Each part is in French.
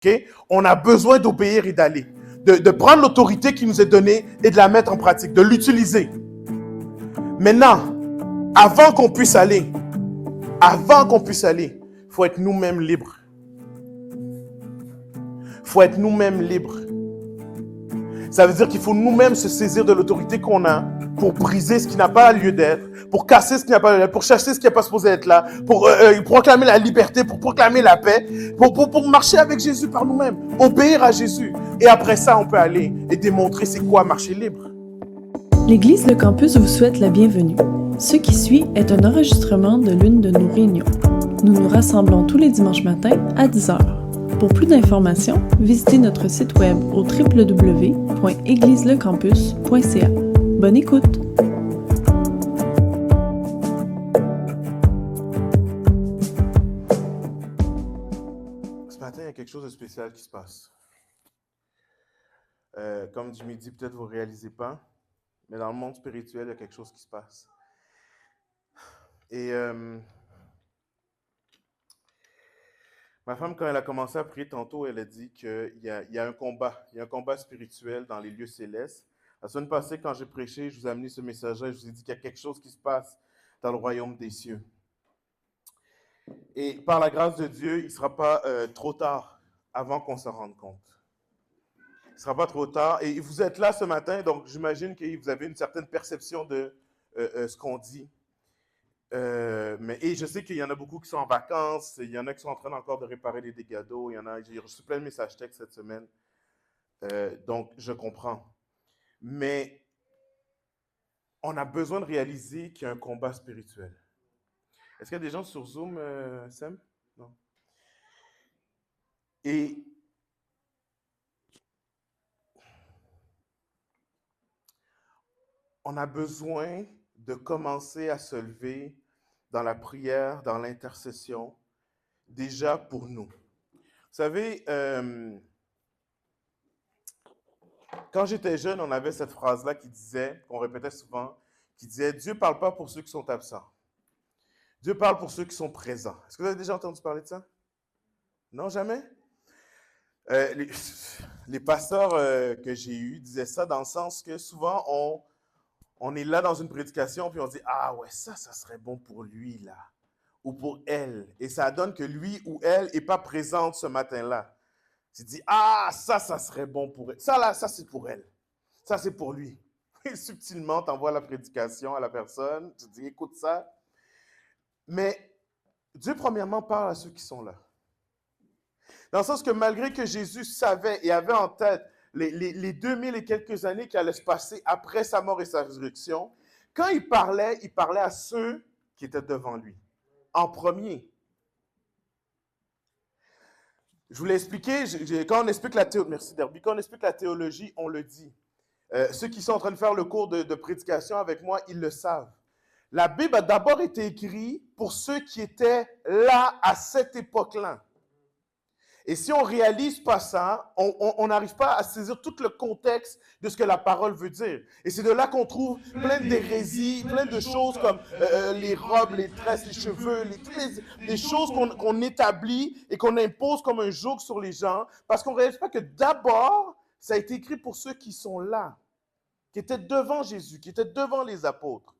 Okay? On a besoin d'obéir et d'aller. De prendre l'autorité qui nous est donnée et de la mettre en pratique, de l'utiliser. Maintenant, avant qu'on puisse aller, il faut être nous-mêmes libres. Il faut être nous-mêmes libres. Ça veut dire qu'il faut nous-mêmes se saisir de l'autorité qu'on a pour briser ce qui n'a pas lieu d'être, pour casser ce qui n'a pas lieu d'être, pour chasser ce qui n'est pas supposé être là, pour proclamer la liberté, pour proclamer la paix, pour marcher avec Jésus par nous-mêmes, obéir à Jésus. Et après ça, on peut aller et démontrer c'est quoi marcher libre. L'Église Le Campus vous souhaite la bienvenue. Ce qui suit est un enregistrement de l'une de nos réunions. Nous nous rassemblons tous les dimanches matins à 10h. Pour plus d'informations, visitez notre site web au www.égliselescampus.ca. Bonne écoute! Ce matin, il y a quelque chose de spécial qui se passe. Comme Jimmy dit, peut-être vous ne réalisez pas, mais dans le monde spirituel, il y a quelque chose qui se passe. Et ma femme, quand elle a commencé à prier tantôt, elle a dit qu'il y a un combat. Il y a un combat spirituel dans les lieux célestes. La semaine passée, quand j'ai prêché, je vous ai amené ce message-là et je vous ai dit qu'il y a quelque chose qui se passe dans le royaume des cieux. Et par la grâce de Dieu, il ne sera pas trop tard avant qu'on s'en rende compte. Il ne sera pas trop tard. Et vous êtes là ce matin, donc j'imagine que vous avez une certaine perception de ce qu'on dit. Et je sais qu'il y en a beaucoup qui sont en vacances, il y en a qui sont en train encore de réparer des dégâts d'eau, j'ai reçu plein de messages textes cette semaine, donc je comprends. Mais on a besoin de réaliser qu'il y a un combat spirituel. Est-ce qu'il y a des gens sur Zoom, Sam? Non. Et on a besoin de commencer à se lever dans la prière, dans l'intercession, déjà pour nous. Vous savez, quand j'étais jeune, on avait cette phrase-là qu'on répétait souvent, qui disait « Dieu ne parle pas pour ceux qui sont absents. Dieu parle pour ceux qui sont présents. » Est-ce que vous avez déjà entendu parler de ça? Non, jamais? Les pasteurs que j'ai eus disaient ça dans le sens que souvent, on est là dans une prédication, puis on dit « Ah ouais, ça serait bon pour lui, là. » Ou pour elle. Et ça donne que lui ou elle n'est pas présente ce matin-là. Tu dis « Ah, ça serait bon pour elle. Ça, là, ça, c'est pour elle. Ça, c'est pour lui. » Et subtilement, tu envoies la prédication à la personne. Tu dis « Écoute ça. » Mais Dieu, premièrement, parle à ceux qui sont là. Dans le sens que malgré que Jésus savait et avait en tête les 2000 et quelques années qui allaient se passer après sa mort et sa résurrection, quand il parlait à ceux qui étaient devant lui, en premier. Je vous l'ai expliqué, quand on explique la théologie, merci Derby, quand on explique la théologie, on le dit. Ceux qui sont en train de faire le cours de prédication avec moi, ils le savent. La Bible a d'abord été écrite pour ceux qui étaient là à cette époque-là. Et si on ne réalise pas ça, on n'arrive pas à saisir tout le contexte de ce que la parole veut dire. Et c'est de là qu'on trouve plein d'hérésies, plein de choses comme les robes, les tresses, les cheveux, les choses qu'on établit et qu'on impose comme un joug sur les gens, parce qu'on ne réalise pas que d'abord, ça a été écrit pour ceux qui sont là, qui étaient devant Jésus, qui étaient devant les apôtres.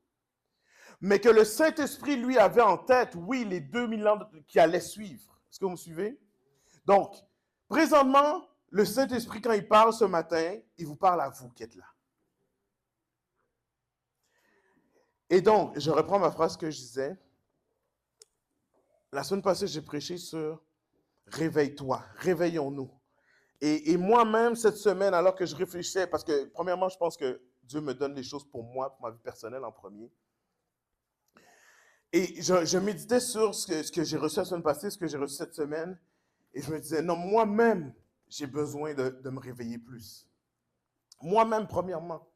Mais que le Saint-Esprit, lui, avait en tête, oui, les 2000 ans qui allaient suivre. Est-ce que vous me suivez? Donc, présentement, le Saint-Esprit, quand il parle ce matin, il vous parle à vous qui êtes là. Et donc, je reprends ma phrase que je disais. La semaine passée, j'ai prêché sur « Réveille-toi, réveillons-nous ». Et moi-même, cette semaine, alors que je réfléchissais, parce que premièrement, je pense que Dieu me donne les choses pour moi, pour ma vie personnelle en premier. Et je méditais sur ce que j'ai reçu la semaine passée, ce que j'ai reçu cette semaine. Et je me disais, non, moi-même, j'ai besoin de me réveiller plus. Moi-même, premièrement,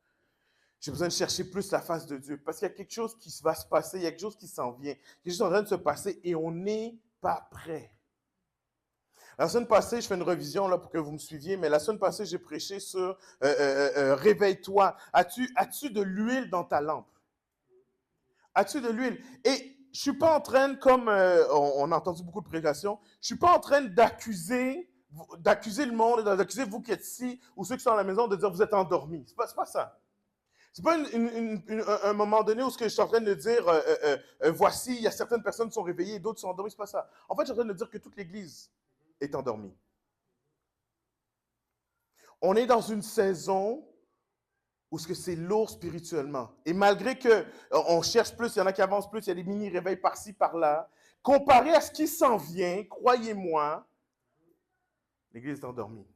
j'ai besoin de chercher plus la face de Dieu. Parce qu'il y a quelque chose qui va se passer, il y a quelque chose qui s'en vient. Quelque chose en train de se passer et on n'est pas prêt. La semaine passée, je fais une revision là, pour que vous me suiviez, mais la semaine passée, j'ai prêché sur réveille-toi. As-tu de l'huile dans ta lampe? As-tu de l'huile? Et je ne suis pas en train, comme on a entendu beaucoup de prédications, je ne suis pas en train d'accuser d'accuser le monde, d'accuser vous qui êtes ici, ou ceux qui sont à la maison, de dire vous êtes endormis. C'est pas ça. C'est pas un moment donné où ce que je suis en train de dire, voici, il y a certaines personnes qui sont réveillées et d'autres sont endormies, c'est pas ça. En fait, je suis en train de dire que toute l'Église est endormie. On est dans une saison où ce que c'est lourd spirituellement. Et malgré qu'on cherche plus, il y en a qui avancent plus, il y a des mini-réveils par-ci, par-là, comparé à ce qui s'en vient, croyez-moi, l'Église est endormie.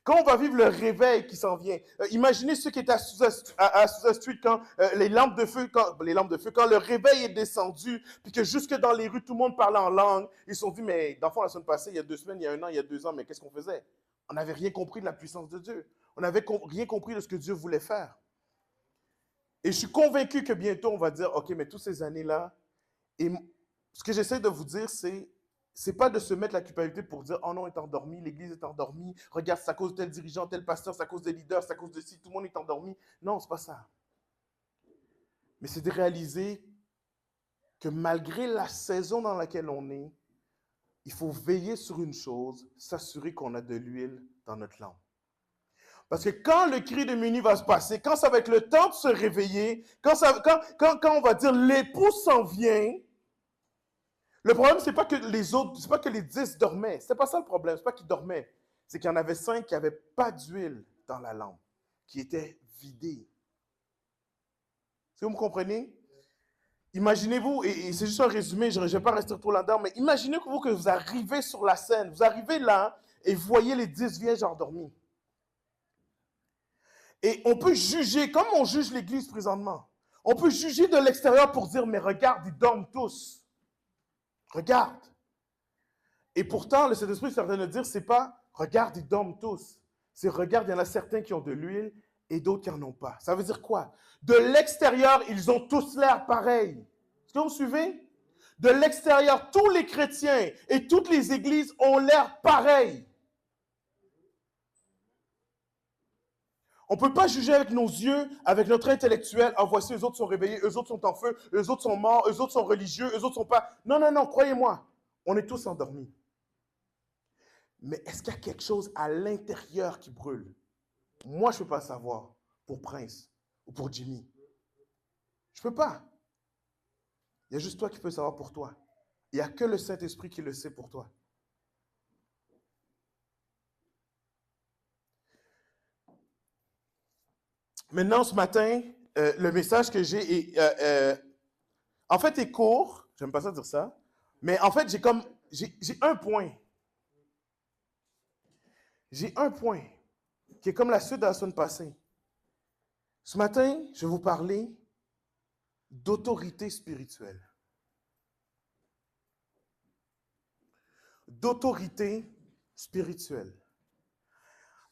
Quand on va vivre le réveil qui s'en vient, imaginez ceux qui étaient à Sousa Street quand les lampes de feu, quand le réveil est descendu, puis que jusque dans les rues, tout le monde parlait en langue, ils se sont dit, mais dans le fond, la semaine passée, il y a 2 semaines, il y a 1 an, il y a 2 ans, mais qu'est-ce qu'on faisait? On n'avait rien compris de la puissance de Dieu. On n'avait rien compris de ce que Dieu voulait faire. Et je suis convaincu que bientôt, on va dire, OK, mais toutes ces années-là, et ce que j'essaie de vous dire, c'est pas de se mettre la culpabilité pour dire, oh non, on est endormi, l'Église est endormie, regarde, c'est à cause de tel dirigeant, tel pasteur, c'est à cause des leaders, c'est à cause de ci, tout le monde est endormi. Non, c'est pas ça. Mais c'est de réaliser que malgré la saison dans laquelle on est, il faut veiller sur une chose, s'assurer qu'on a de l'huile dans notre lampe. Parce que quand le cri de minuit va se passer, quand ça va être le temps de se réveiller, quand on va dire l'époux s'en vient, le problème, c'est pas que les autres, c'est pas que les 10 dormaient. C'est pas ça le problème, c'est pas qu'ils dormaient. C'est qu'il y en avait 5 qui n'avaient pas d'huile dans la lampe, qui étaient vidés. Est-ce que vous me comprenez? Imaginez-vous, et c'est juste un résumé, je ne vais pas rester trop là-dedans, mais imaginez-vous que vous arrivez sur la scène, vous arrivez là et vous voyez les 10 vierges endormies. Et on peut juger, comme on juge l'Église présentement, on peut juger de l'extérieur pour dire, mais regarde, ils dorment tous. Regarde. Et pourtant, le Saint-Esprit est en train de dire, c'est pas, regarde, ils dorment tous. C'est, regarde, il y en a certains qui ont de l'huile et d'autres qui n'en ont pas. Ça veut dire quoi? De l'extérieur, ils ont tous l'air pareil. Est-ce que vous me suivez? De l'extérieur, tous les chrétiens et toutes les églises ont l'air pareil. On ne peut pas juger avec nos yeux, avec notre intellectuel. Ah, voici, eux autres sont réveillés, eux autres sont en feu, eux autres sont morts, eux autres sont religieux, eux autres sont pas. Non, non, non, croyez-moi, on est tous endormis. Mais est-ce qu'il y a quelque chose à l'intérieur qui brûle? Moi, je ne peux pas savoir pour Prince ou pour Jimmy. Je ne peux pas. Il y a juste toi qui peux savoir pour toi. Il n'y a que le Saint-Esprit qui le sait pour toi. Maintenant, ce matin, le message que j'ai est, en fait, est court. J'aime pas ça dire ça. Mais en fait, j'ai un point. J'ai un point qui est comme la suite de la semaine passée. Ce matin, je vais vous parler d'autorité spirituelle. D'autorité spirituelle.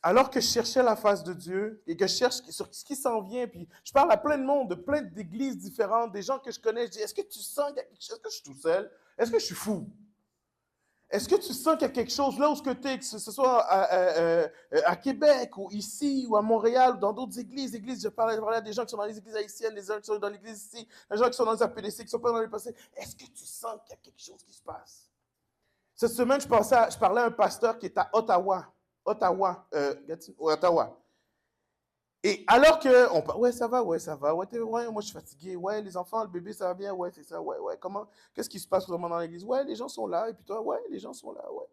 Alors que je cherchais la face de Dieu et que je cherche sur ce qui s'en vient, puis je parle à plein de monde, de plein d'églises différentes, des gens que je connais, je dis, est-ce que tu sens qu'il y a quelque chose? Est-ce que je suis tout seul? Est-ce que je suis fou? Est-ce que tu sens qu'il y a quelque chose là où tu es, que ce soit à Québec ou ici ou à Montréal ou dans d'autres églises, je parlais à des gens qui sont dans les églises haïtiennes, des gens qui sont dans l'église ici, des gens qui sont dans les APDC, qui ne sont pas dans les passés. Est-ce que tu sens qu'il y a quelque chose qui se passe? Cette semaine, je parlais à un pasteur qui est à Ottawa. Ottawa. Et alors que on parle, ouais, ça va, ouais, moi je suis fatigué, ouais, les enfants, le bébé, ça va bien, ouais, c'est ça, ouais, qu'est-ce qui se passe vraiment dans l'église? Ouais, les gens sont là, et puis toi, ouais, les gens sont là, ouais.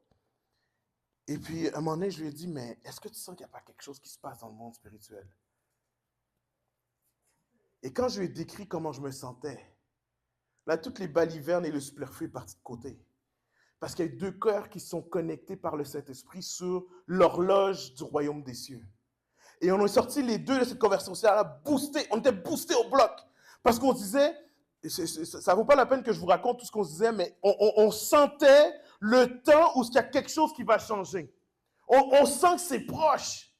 Et puis, à un moment donné, je lui ai dit, mais est-ce que tu sens qu'il n'y a pas quelque chose qui se passe dans le monde spirituel? Et quand je lui ai décrit comment je me sentais, là, toutes les balivernes et le superflu est parti de côté. Parce qu'il y a 2 cœurs qui sont connectés par le Saint-Esprit sur l'horloge du royaume des cieux. Et on est sortis les 2 de cette conversation-là, boostés. On était boostés au bloc. Parce qu'on disait, ça ne vaut pas la peine que je vous raconte tout ce qu'on se disait, mais on sentait le temps où il y a quelque chose qui va changer. On sent que c'est proche.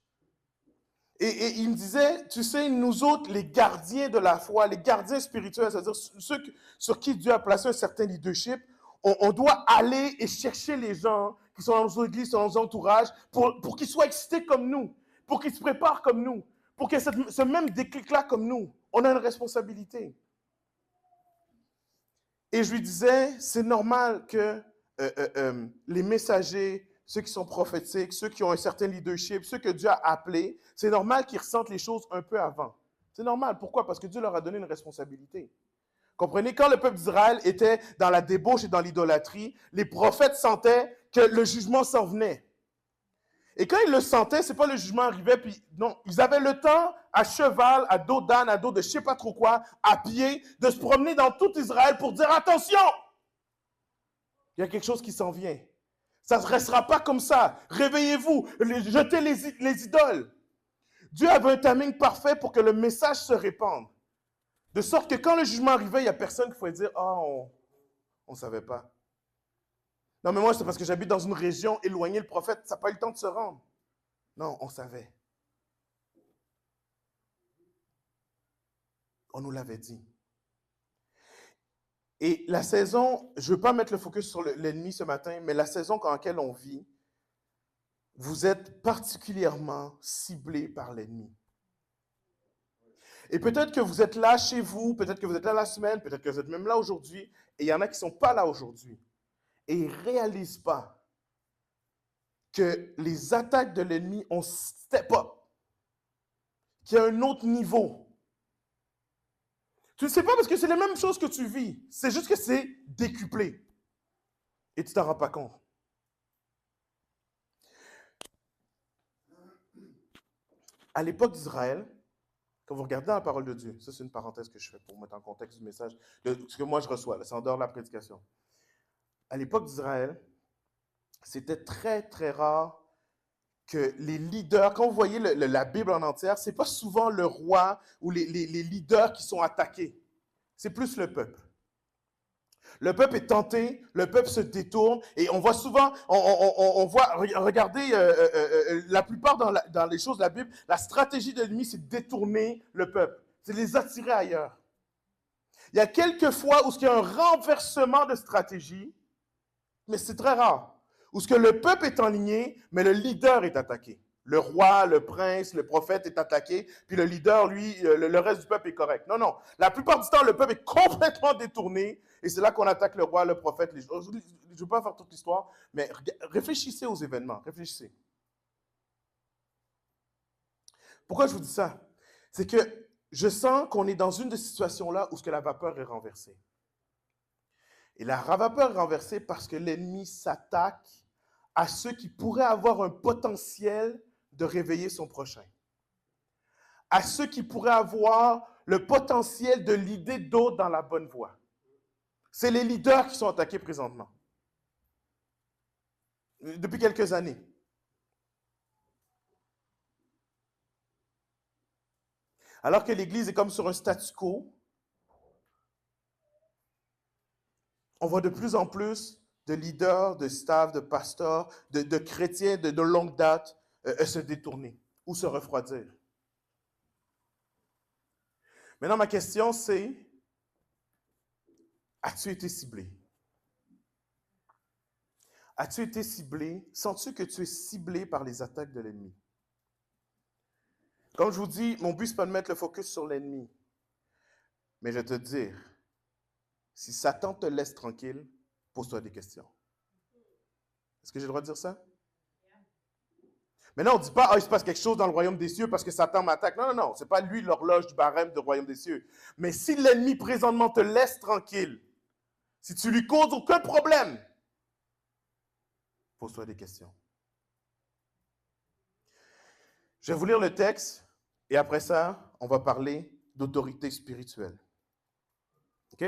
Et il me disait, tu sais, nous autres, les gardiens de la foi, les gardiens spirituels, c'est-à-dire ceux sur qui Dieu a placé un certain leadership, on doit aller et chercher les gens qui sont dans nos églises, dans nos entourages, pour qu'ils soient excités comme nous, pour qu'ils se préparent comme nous, pour qu'il y ait ce même déclic-là comme nous. On a une responsabilité. Et je lui disais, c'est normal que les messagers ceux qui sont prophétiques, ceux qui ont un certain leadership, ceux que Dieu a appelés, c'est normal qu'ils ressentent les choses un peu avant. C'est normal. Pourquoi? Parce que Dieu leur a donné une responsabilité. Comprenez, quand le peuple d'Israël était dans la débauche et dans l'idolâtrie, les prophètes sentaient que le jugement s'en venait. Et quand ils le sentaient, c'est pas le jugement arrivait, puis non, ils avaient le temps à cheval, à dos d'âne, à dos de je sais pas trop quoi, à pied, de se promener dans tout Israël pour dire attention, il y a quelque chose qui s'en vient. Ça ne restera pas comme ça. Réveillez-vous, jetez les idoles. Dieu avait un timing parfait pour que le message se répande. De sorte que quand le jugement arrivait, il n'y a personne qui pouvait dire « Ah, on ne savait pas. » Non, mais moi, c'est parce que j'habite dans une région éloignée, le prophète, ça n'a pas eu le temps de se rendre. Non, on savait. On nous l'avait dit. Et la saison, je ne veux pas mettre le focus sur l'ennemi ce matin, mais la saison dans laquelle on vit, vous êtes particulièrement ciblés par l'ennemi. Et peut-être que vous êtes là chez vous, peut-être que vous êtes là la semaine, peut-être que vous êtes même là aujourd'hui, et il y en a qui ne sont pas là aujourd'hui. Et ils ne réalisent pas que les attaques de l'ennemi ont step up, qu'il y a un autre niveau. Tu ne sais pas parce que c'est la même chose que tu vis, c'est juste que c'est décuplé. Et tu ne t'en rends pas compte. À l'époque d'Israël, quand vous regardez la parole de Dieu, ça c'est une parenthèse que je fais pour mettre en contexte du message, de ce que moi je reçois, c'est en dehors de la prédication. À l'époque d'Israël, c'était très très rare que les leaders, quand vous voyez la Bible en entière, ce n'est pas souvent le roi ou les leaders qui sont attaqués, c'est plus le peuple. Le peuple est tenté, le peuple se détourne, et on voit souvent, on voit, regardez, la plupart dans les choses de la Bible, la stratégie de l'ennemi, c'est de détourner le peuple, c'est de les attirer ailleurs. Il y a quelques fois où il y a un renversement de stratégie, mais c'est très rare, où ce que le peuple est enligné, mais le leader est attaqué. Le roi, le prince, le prophète est attaqué, puis le leader, lui, le reste du peuple est correct. Non, non. La plupart du temps, le peuple est complètement détourné, et c'est là qu'on attaque le roi, le prophète. Je ne veux pas faire toute l'histoire, mais réfléchissez aux événements, réfléchissez. Pourquoi je vous dis ça? C'est que je sens qu'on est dans une de ces situations-là où ce que la vapeur est renversée. Et la vapeur est renversée parce que l'ennemi s'attaque à ceux qui pourraient avoir un potentiel de réveiller son prochain. À ceux qui pourraient avoir le potentiel de l'idée d'autres dans la bonne voie. C'est les leaders qui sont attaqués présentement. Depuis quelques années. Alors que l'Église est comme sur un statu quo, on voit de plus en plus de leaders, de staff, de pasteurs, de chrétiens de longue date se détourner ou se refroidir. Maintenant, ma question c'est, as-tu été ciblé? As-tu été ciblé? Sens-tu que tu es ciblé par les attaques de l'ennemi? Comme je vous dis, mon but, ce n'est pas de mettre le focus sur l'ennemi. Mais je vais te dire, si Satan te laisse tranquille, pose-toi des questions. Est-ce que j'ai le droit de dire ça? Mais non, on ne dit pas, il se passe quelque chose dans le royaume des cieux parce que Satan m'attaque. Non, non, non, ce n'est pas lui l'horloge du barème du royaume des cieux. Mais si l'ennemi présentement te laisse tranquille, si tu lui causes aucun problème, pose-toi des questions. Je vais vous lire le texte et après ça, on va parler d'autorité spirituelle. OK?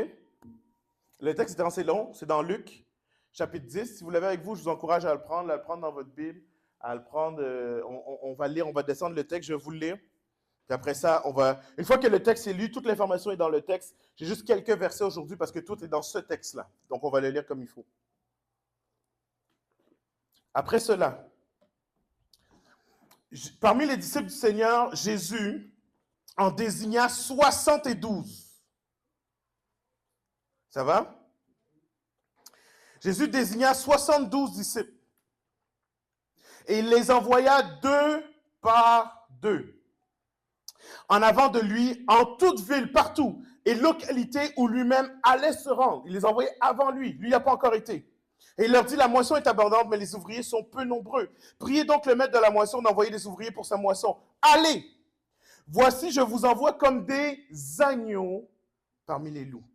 Le texte est assez long, c'est dans Luc, chapitre 10. Si vous l'avez avec vous, je vous encourage à le prendre dans votre Bible, à le prendre. On va lire, on va descendre le texte, je vais vous le lire. Puis après ça, une fois que le texte est lu, toute l'information est dans le texte. J'ai juste quelques versets aujourd'hui parce que tout est dans ce texte-là. Donc, on va le lire comme il faut. Après cela, parmi les disciples du Seigneur, Jésus en désigna 72. Ça va? Jésus désigna 72 disciples. Et il les envoya 2 par 2. En avant de lui, en toute ville, partout, et localité où lui-même allait se rendre. Il les envoyait avant lui. Lui, il n'a pas encore été. Et il leur dit, la moisson est abondante, mais les ouvriers sont peu nombreux. Priez donc le maître de la moisson d'envoyer des ouvriers pour sa moisson. Allez, voici, je vous envoie comme des agneaux parmi les loups.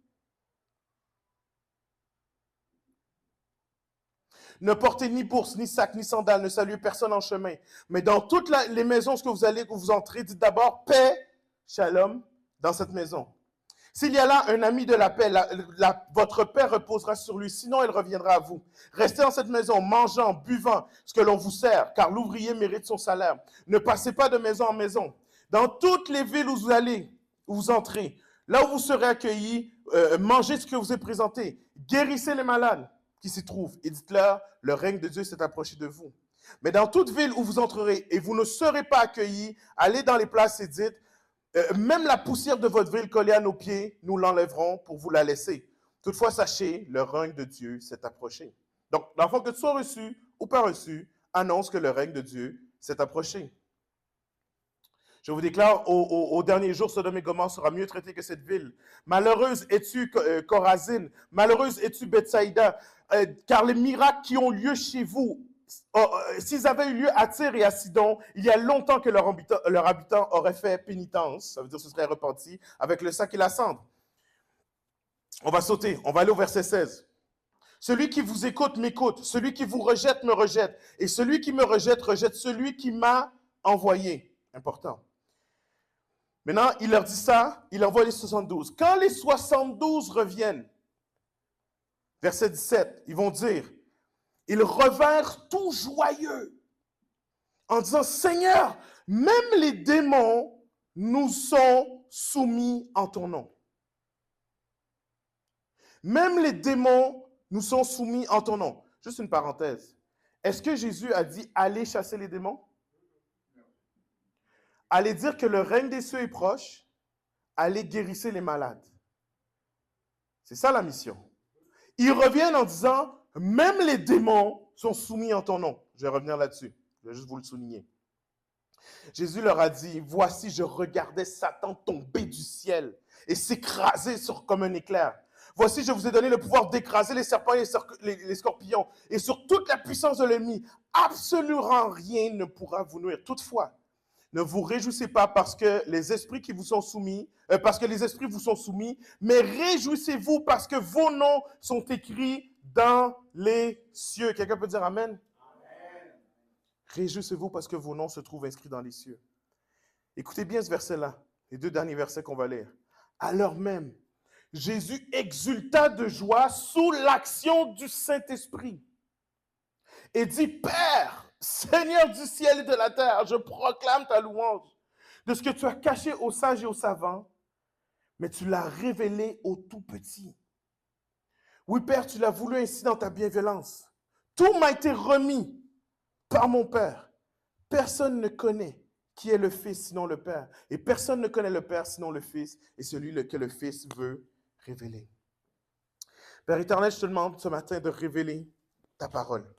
Ne portez ni bourse, ni sac, ni sandales, ne saluez personne en chemin. Mais dans toutes les maisons que vous allez, que vous entrez, dites d'abord paix, shalom, dans cette maison. S'il y a là un ami de la paix, votre paix reposera sur lui, sinon elle reviendra à vous. Restez dans cette maison, mangeant, buvant ce que l'on vous sert, car l'ouvrier mérite son salaire. Ne passez pas de maison en maison. Dans toutes les villes où vous allez, où vous entrez, là où vous serez accueillis, mangez ce que vous est présenté. Guérissez les malades qui s'y trouvent et dites-leur, le règne de Dieu s'est approché de vous. Mais dans toute ville où vous entrerez et vous ne serez pas accueillis, allez dans les places et dites, même la poussière de votre ville collée à nos pieds, nous l'enlèverons pour vous la laisser. Toutefois, sachez, le règne de Dieu s'est approché. Donc, l'enfant que tu sois reçu ou pas reçu, annonce que le règne de Dieu s'est approché. Je vous déclare, au dernier jour, Sodome et Gomorrhe sera mieux traité que cette ville. Malheureuse es-tu, Chorazine, malheureuse es-tu, Bethsaïda, car les miracles qui ont lieu chez vous, s'ils avaient eu lieu à Tyr et à Sidon, il y a longtemps que leurs habitants auraient fait pénitence, ça veut dire que ce serait repenti, avec le sac et la cendre. On va sauter, on va aller au verset 16. Celui qui vous écoute m'écoute, celui qui vous rejette me rejette, et celui qui me rejette rejette celui qui m'a envoyé. Important. Maintenant, il leur dit ça, il envoie les 72. Quand les 72 reviennent, verset 17, ils vont dire, ils revinrent tout joyeux en disant, Seigneur, même les démons nous sont soumis en ton nom. Même les démons nous sont soumis en ton nom. Juste une parenthèse. Est-ce que Jésus a dit, allez chasser les démons? Allez dire que le règne des cieux est proche, allez guérissez les malades. C'est ça la mission. Ils reviennent en disant, même les démons sont soumis en ton nom. Je vais revenir là-dessus. Je vais juste vous le souligner. Jésus leur a dit, voici, je regardais Satan tomber du ciel et s'écraser comme un éclair. Voici, je vous ai donné le pouvoir d'écraser les serpents et les scorpions et sur toute la puissance de l'ennemi. Absolument rien ne pourra vous nuire. Toutefois, ne vous réjouissez pas parce que les esprits qui vous sont soumis, parce que les esprits vous sont soumis, mais réjouissez-vous parce que vos noms sont écrits dans les cieux. Quelqu'un peut dire Amen? Amen. Réjouissez-vous parce que vos noms se trouvent inscrits dans les cieux. Écoutez bien ce verset-là, les deux derniers versets qu'on va lire. Alors même, Jésus exulta de joie sous l'action du Saint-Esprit et dit, Père, Seigneur du ciel et de la terre, je proclame ta louange de ce que tu as caché aux sages et aux savants, mais tu l'as révélé aux tout petits. Oui, Père, tu l'as voulu ainsi dans ta bienveillance. Tout m'a été remis par mon Père. Personne ne connaît qui est le Fils sinon le Père, et personne ne connaît le Père sinon le Fils, et celui que le Fils veut révéler. Père éternel, je te demande ce matin de révéler ta parole.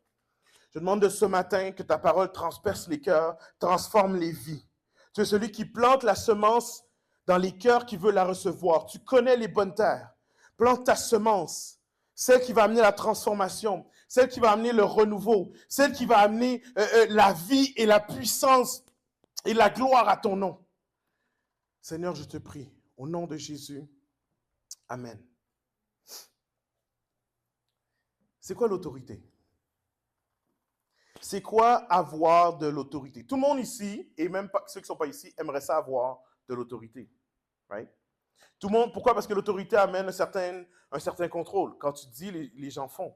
Je demande de ce matin que ta parole transperce les cœurs, transforme les vies. Tu es celui qui plante la semence dans les cœurs qui veulent la recevoir. Tu connais les bonnes terres. Plante ta semence, celle qui va amener la transformation, celle qui va amener le renouveau, celle qui va amener la vie et la puissance et la gloire à ton nom. Seigneur, je te prie, au nom de Jésus, Amen. C'est quoi l'autorité? C'est quoi avoir de l'autorité? Tout le monde ici, et même ceux qui ne sont pas ici, aimeraient ça avoir de l'autorité. Right? Tout le monde, pourquoi? Parce que l'autorité amène un certain contrôle. Quand tu dis, les gens font.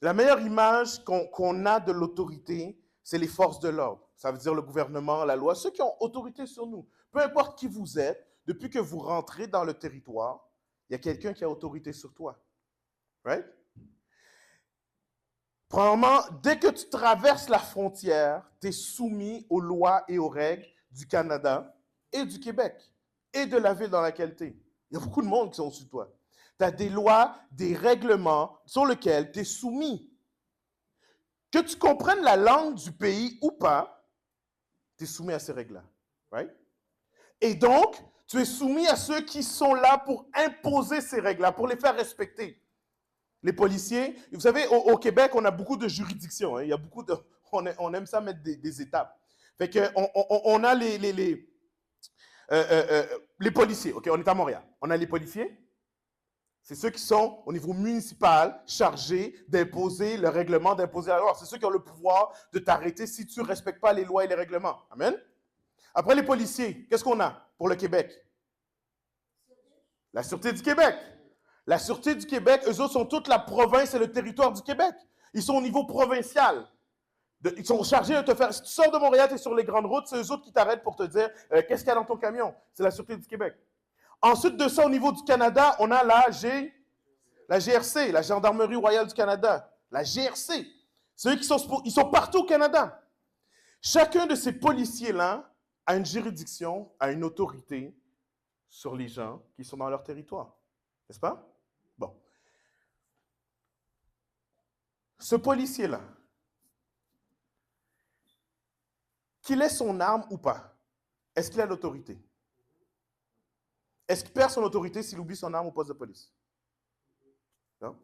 La meilleure image qu'on a de l'autorité, c'est les forces de l'ordre. Ça veut dire le gouvernement, la loi, ceux qui ont autorité sur nous. Peu importe qui vous êtes, depuis que vous rentrez dans le territoire, il y a quelqu'un qui a autorité sur toi. Right? Premièrement, dès que tu traverses la frontière, tu es soumis aux lois et aux règles du Canada et du Québec et de la ville dans laquelle tu es. Il y a beaucoup de monde qui sont au-dessus de toi. Tu as des lois, des règlements sur lesquels tu es soumis. Que tu comprennes la langue du pays ou pas, tu es soumis à ces règles-là. Right? Et donc, tu es soumis à ceux qui sont là pour imposer ces règles-là, pour les faire respecter. Les policiers, vous savez, au Québec, on a beaucoup de juridictions. Hein, il y a beaucoup de, on aime ça mettre des étapes. Fait que on a les policiers. OK, on est à Montréal. On a les policiers. C'est ceux qui sont, au niveau municipal, chargés d'imposer le règlement, d'imposer la loi. C'est ceux qui ont le pouvoir de t'arrêter si tu ne respectes pas les lois et les règlements. Amen. Après les policiers, qu'est-ce qu'on a pour le Québec? La Sûreté du Québec. La Sûreté du Québec, eux autres sont toute la province et le territoire du Québec. Ils sont au niveau provincial. Ils sont chargés de te faire... Si tu sors de Montréal, tu es sur les grandes routes, c'est eux autres qui t'arrêtent pour te dire qu'est-ce qu'il y a dans ton camion. C'est la Sûreté du Québec. Ensuite de ça, au niveau du Canada, on a la GRC, la Gendarmerie royale du Canada. La GRC. C'est eux qui sont partout au Canada. Chacun de ces policiers-là a une juridiction, a une autorité sur les gens qui sont dans leur territoire. N'est-ce pas? Bon. Ce policier-là, qu'il ait son arme ou pas, est-ce qu'il a l'autorité? Est-ce qu'il perd son autorité s'il oublie son arme au poste de police? Non?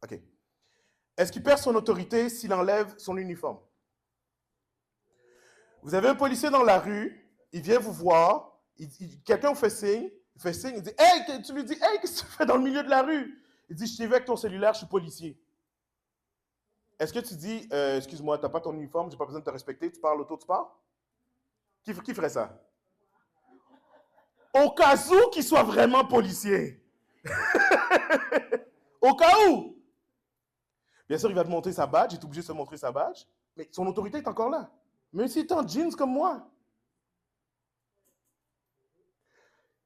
OK. Est-ce qu'il perd son autorité s'il enlève son uniforme? Vous avez un policier dans la rue, il vient vous voir, quelqu'un vous fait signe, il dit « Hey! » Tu lui dis « Hey, qu'est-ce que tu fais dans le milieu de la rue? » Il dit « Je t'ai vu avec ton cellulaire, je suis policier. » Est-ce que tu dis « Excuse-moi, tu n'as pas ton uniforme, je n'ai pas besoin de te respecter, tu parles auto, tu pars? » Qui ferait ça? Au cas où qu'il soit vraiment policier. Au cas où. Bien sûr, il va te montrer sa badge, il est obligé de se montrer sa badge, mais son autorité est encore là. Même s'il est en jeans comme moi.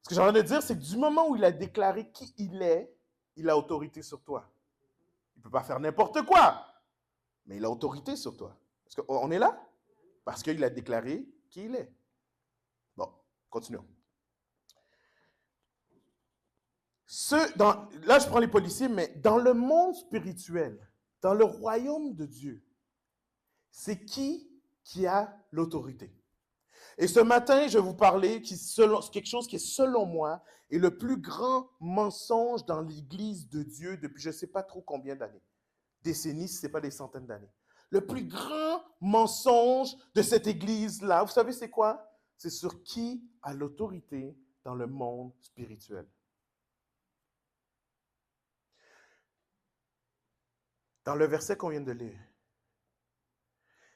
Ce que j'ai envie de dire, c'est que du moment où il a déclaré qui il est, il a autorité sur toi. Il ne peut pas faire n'importe quoi, mais il a autorité sur toi. Est-ce qu'on est là? Parce qu'il a déclaré qui il est. Bon, continuons. Là, je prends les policiers, mais dans le monde spirituel, dans le royaume de Dieu, c'est qui a l'autorité? Et ce matin, je vais vous parler quelque chose qui est, selon moi, est le plus grand mensonge dans l'Église de Dieu depuis je ne sais pas trop combien d'années. Décennies, si ce n'est pas des centaines d'années. Le plus grand mensonge de cette Église-là, vous savez c'est quoi? C'est sur qui a l'autorité dans le monde spirituel. Dans le verset qu'on vient de lire,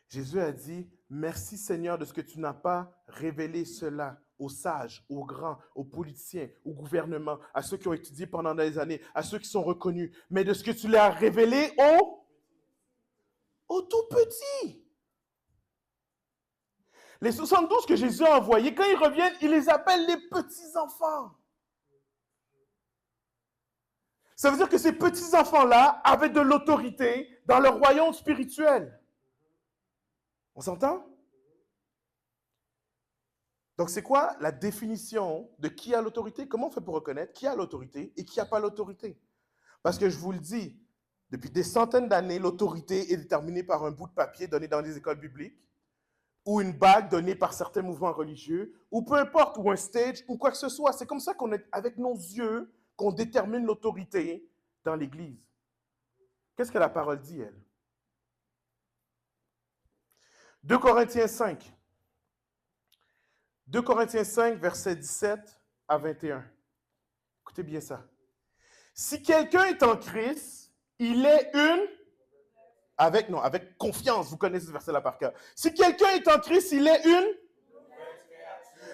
Jésus a dit, « Merci Seigneur de ce que tu n'as pas révélé cela aux sages, aux grands, aux politiciens, au gouvernement, à ceux qui ont étudié pendant des années, à ceux qui sont reconnus, mais de ce que tu l'as révélé aux tout petits. » Les 72 que Jésus a envoyés, quand ils reviennent, il les appelle les petits-enfants. Ça veut dire que ces petits-enfants-là avaient de l'autorité dans leur royaume spirituel. On s'entend? Donc, c'est quoi la définition de qui a l'autorité? Comment on fait pour reconnaître qui a l'autorité et qui n'a pas l'autorité? Parce que je vous le dis, depuis des centaines d'années, l'autorité est déterminée par un bout de papier donné dans les écoles bibliques, ou une bague donnée par certains mouvements religieux, ou peu importe, ou un stage, ou quoi que ce soit. C'est comme ça qu'on est, avec nos yeux, qu'on détermine l'autorité dans l'Église. Qu'est-ce que la parole dit, elle? 2 Corinthiens 5. 2 Corinthiens 5, versets 17 à 21. Écoutez bien ça. Si quelqu'un est en Christ, il est avec confiance, vous connaissez ce verset-là par cœur. Si quelqu'un est en Christ, il est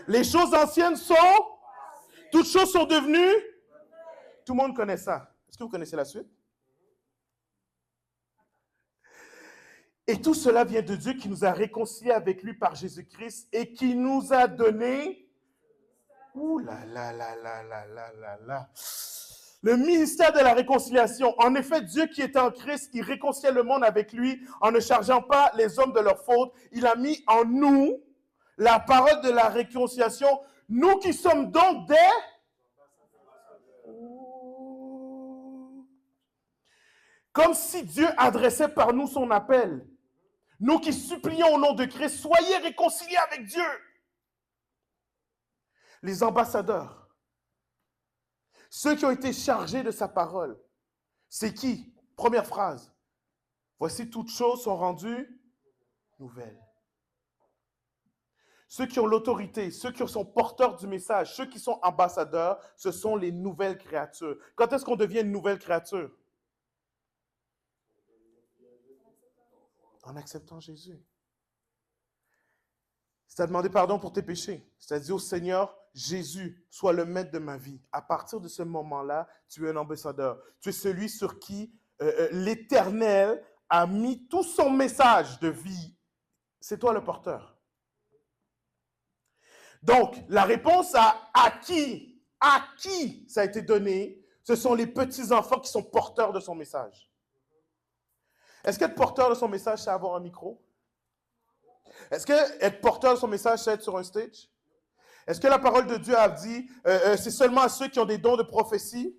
les choses anciennes sont, toutes choses sont devenues, tout le monde connaît ça. Est-ce que vous connaissez la suite? Et tout cela vient de Dieu qui nous a réconciliés avec lui par Jésus-Christ et qui nous a donné, ouh là là là là là là là là, le ministère de la réconciliation. En effet, Dieu qui est en Christ, il réconcilie le monde avec lui en ne chargeant pas les hommes de leurs fautes. Il a mis en nous la parole de la réconciliation. Nous qui sommes donc comme si Dieu adressait par nous son appel. Nous qui supplions au nom de Christ, soyez réconciliés avec Dieu. Les ambassadeurs. Ceux qui ont été chargés de sa parole. C'est qui? Première phrase. Voici toutes choses sont rendues nouvelles. Ceux qui ont l'autorité, ceux qui sont porteurs du message, ceux qui sont ambassadeurs, ce sont les nouvelles créatures. Quand est-ce qu'on devient une nouvelle créature? En acceptant Jésus. Si tu as demandé pardon pour tes péchés, si tu as dit au Seigneur, Jésus, sois le maître de ma vie. À partir de ce moment-là, tu es un ambassadeur. Tu es celui sur qui l'Éternel a mis tout son message de vie. C'est toi le porteur. Donc, la réponse à qui ça a été donné, ce sont les petits-enfants qui sont porteurs de son message. Est-ce qu'être porteur de son message, c'est avoir un micro? Est-ce qu'être porteur de son message, c'est être sur un stage? Est-ce que la parole de Dieu a dit, c'est seulement à ceux qui ont des dons de prophétie,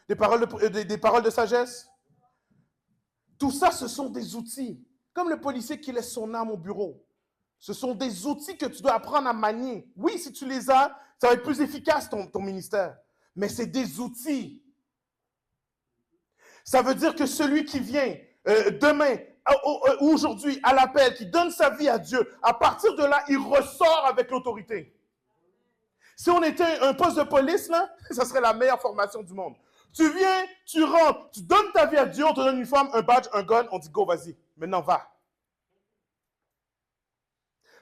des paroles de sagesse? Tout ça, ce sont des outils. Comme le policier qui laisse son arme au bureau. Ce sont des outils que tu dois apprendre à manier. Oui, si tu les as, ça va être plus efficace ton ministère. Mais c'est des outils. Ça veut dire que celui qui vient demain, aujourd'hui, à l'appel, qui donne sa vie à Dieu, à partir de là, il ressort avec l'autorité. Si on était un poste de police, là, ça serait la meilleure formation du monde. Tu viens, tu rentres, tu donnes ta vie à Dieu, on te donne une femme, un badge, un gun, on dit go, vas-y, maintenant va.